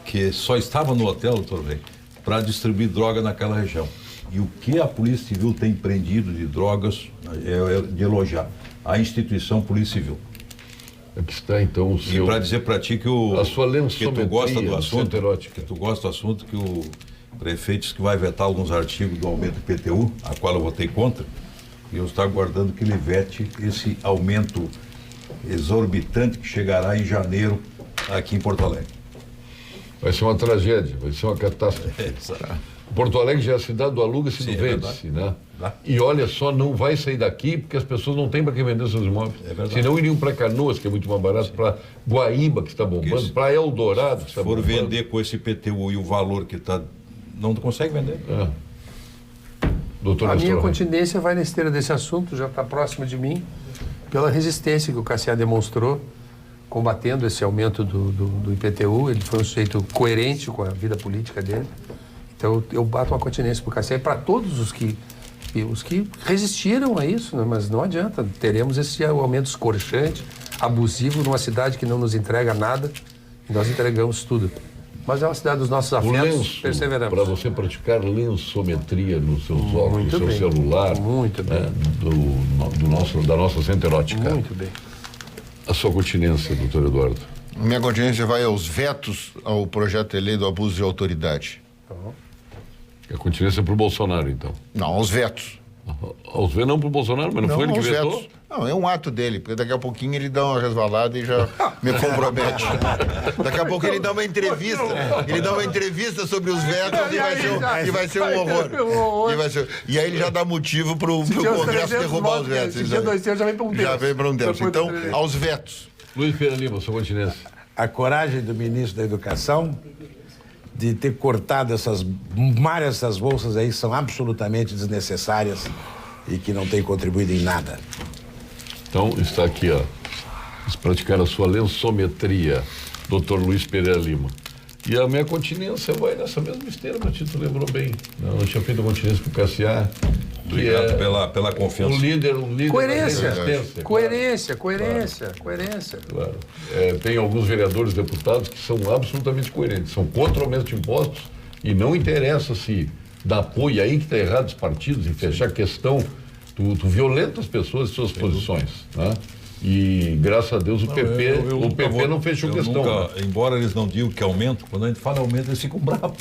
que só estava no hotel, doutor Rei, para distribuir droga naquela região. E o que a Polícia Civil tem prendido de drogas é de elogiar a instituição Polícia Civil. Aqui está então o seu... E para dizer para ti que a sua lençometria, que tu gosta do assunto, erótica. que tu gosta do assunto, que o prefeito disse que vai vetar alguns artigos do aumento do IPTU, a qual eu votei contra, e eu estou aguardando que ele vete esse aumento exorbitante que chegará em janeiro aqui em Porto Alegre. Vai ser uma tragédia, vai ser uma catástrofe. Porto Alegre já é a cidade do aluga-se e do vende-se, né? E olha só, não vai sair daqui porque as pessoas não têm para quem vender seus imóveis. Senão iriam para Canoas, que é muito mais barato, para Guaíba, que está bombando, para Eldorado, que está bombando. Se for vender com esse IPTU e o valor que está... Não consegue vender. Doutor a Nestor, minha continência vai na esteira desse assunto, já está próximo de mim, pela resistência que o Cassiá demonstrou, combatendo esse aumento do IPTU. Ele foi um sujeito coerente com a vida política dele. Então eu bato uma continência para o Cassiá e para todos os que resistiram a isso, né? Mas não adianta, teremos esse aumento escorchante, abusivo, numa cidade que não nos entrega nada, e nós entregamos tudo. Mas é uma cidade dos nossos O afetos, lenço, perseveramos. para você praticar lençometria nos seus óculos, no Muito seu bem. celular, Muito bem. né, da nossa centro erótica. Muito bem. A sua continência, doutor Eduardo. Minha continência vai aos vetos ao projeto de lei do abuso de autoridade. A continência é para o Bolsonaro, então. Não, aos vetos. Aos ver não para o Bolsonaro, mas não foi ele que aos vetou? vetos. Não, é um ato dele, porque daqui a pouquinho ele dá uma resvalada e já me compromete. Daqui a pouco ele dá uma entrevista. Ele dá uma entrevista sobre os vetos e vai ser um horror. E aí ele já dá motivo para o Congresso derrubar os vetos. Se tinha 2 terços, já vem para um terço. Já vem para um terço. Então, aos vetos. Luiz Pereira Lima, sua continência. A coragem do ministro da Educação de ter cortado essas bolsas aí, são absolutamente desnecessárias e que não têm contribuído em nada. Então, está aqui, ó. Vamos praticar a sua lençometria, doutor Luiz Pereira Lima. E a minha continência vai nessa mesma esteira, mas tu lembrou bem. Eu tinha feito a continência para o KCA. Obrigado pela confiança. Um líder Coerência. da resistência. Coerência. Claro. Tem alguns vereadores, deputados que são absolutamente coerentes, são contra o aumento de impostos e não interessa se dá apoio aí que está errado os partidos em fechar a questão, tu violenta as pessoas e suas posições, né? E graças a Deus o PP não fechou questão. Nunca, embora eles não digam que aumento, quando a gente fala aumento eles ficam bravos.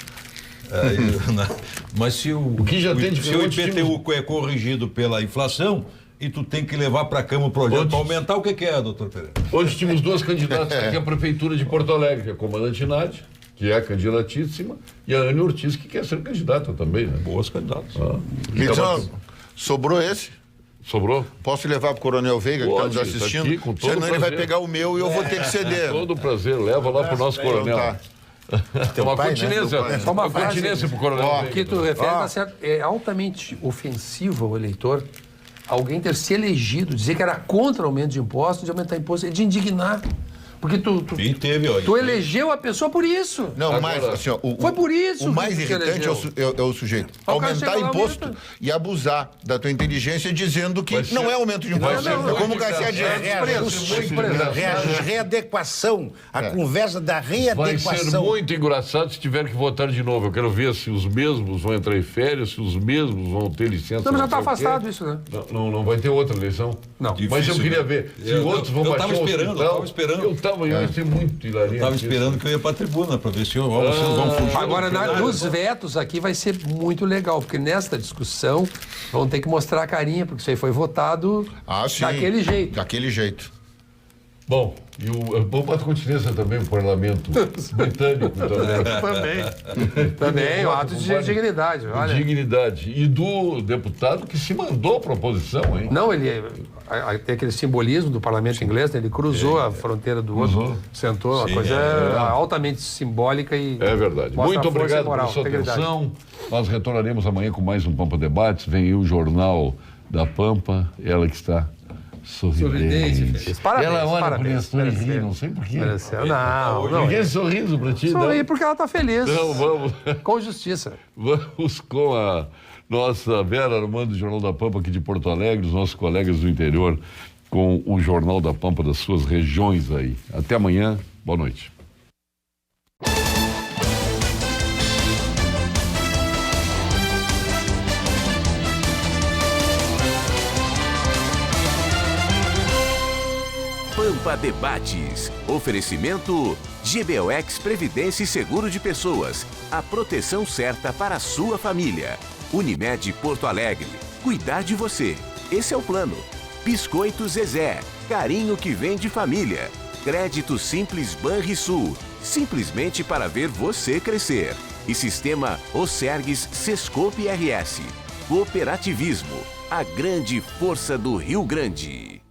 Mas se o IPTU é corrigido pela inflação e tu tem que levar para a Câmara o projeto para aumentar, o que é, doutor Pereira? Hoje tínhamos 2 candidatas aqui à Prefeitura de Porto Alegre, a comandante Nádia, que é a candidatíssima, e a Anne Ortiz, que quer ser candidata também, né? Boas candidatas. Então, sobrou esse? Sobrou? Posso levar para o Coronel Veiga, que está nos assistindo? Tá aqui, com todo Senão ele vai prazer. pegar o meu e eu vou ter que ceder. Com todo prazer, leva lá para o nosso coronel. Tá. Tem uma pai, né? continência, Teu pai. Só uma frase. continência para o coronel. O Veiga. que tu refere tá certo. É altamente ofensivo ao eleitor alguém ter se elegido, dizer que era contra o aumento de impostos, de aumentar impostos, é de indignar. Porque E teve, ó. tu elegeu a pessoa por isso. Não, Agora, mas assim, ó, Foi por isso o mais que você irritante é o sujeito O cara aumentar chega lá, imposto aumenta. e abusar da tua inteligência dizendo que Vai ser- não é aumento de vai imposto. ser É muito como o Garcia engraçado. diz. Readequação. A conversa da Vai ser readequação. muito engraçado se tiver que votar de novo. Eu quero ver se os mesmos vão entrar em férias, se os mesmos vão ter licença. Não, mas já sei está o quê. afastado isso, né? Não vai ter outra eleição. Não. Mas eu Difícil, queria né? ver se Eu- outros vão eu baixar tava o esperando, hospital. eu tava esperando. Eu ia ser muito hilaria. Estava esperando que eu ia para a tribuna para ver se vocês vão fugir. Agora, nos vetos aqui vai ser muito legal, porque nesta discussão vão ter que mostrar a carinha, porque isso aí foi votado Sim. daquele jeito. Daquele jeito. Bom, e o bom para a continência também, o parlamento britânico também. Também, o ato de dignidade. Olha. Dignidade. E do deputado que se mandou a proposição, hein? Não, ele tem aquele simbolismo do parlamento inglês, né? Ele cruzou a fronteira do outro, sentou, uma coisa altamente simbólica e É verdade. mostra Muito a força obrigado moral, pela sua integridade. atenção. Nós retornaremos amanhã com mais um Pampa Debates. Vem aí o Jornal da Pampa, ela que está sorridente. feliz. Parabéns, Ela olha parabéns, pro Nestor e ri, mereceu. não sei porquê. Mereceu. Não, Ninguém não. sorriso pra ti, Sorri não. porque ela está feliz. Não, vamos. Com justiça. Vamos com a nossa Vera Armando do Jornal da Pampa aqui de Porto Alegre, os nossos colegas do interior com o Jornal da Pampa das suas regiões aí. Até amanhã, boa noite. Pampa Debates. Oferecimento GBOX Previdência e Seguro de Pessoas. A proteção certa para a sua família. Unimed Porto Alegre. Cuidar de você. Esse é o plano. Biscoito Zezé. Carinho que vem de família. Crédito Simples Banrisul. Simplesmente para ver você crescer. E Sistema Osergues Sescope RS. Cooperativismo. A grande força do Rio Grande.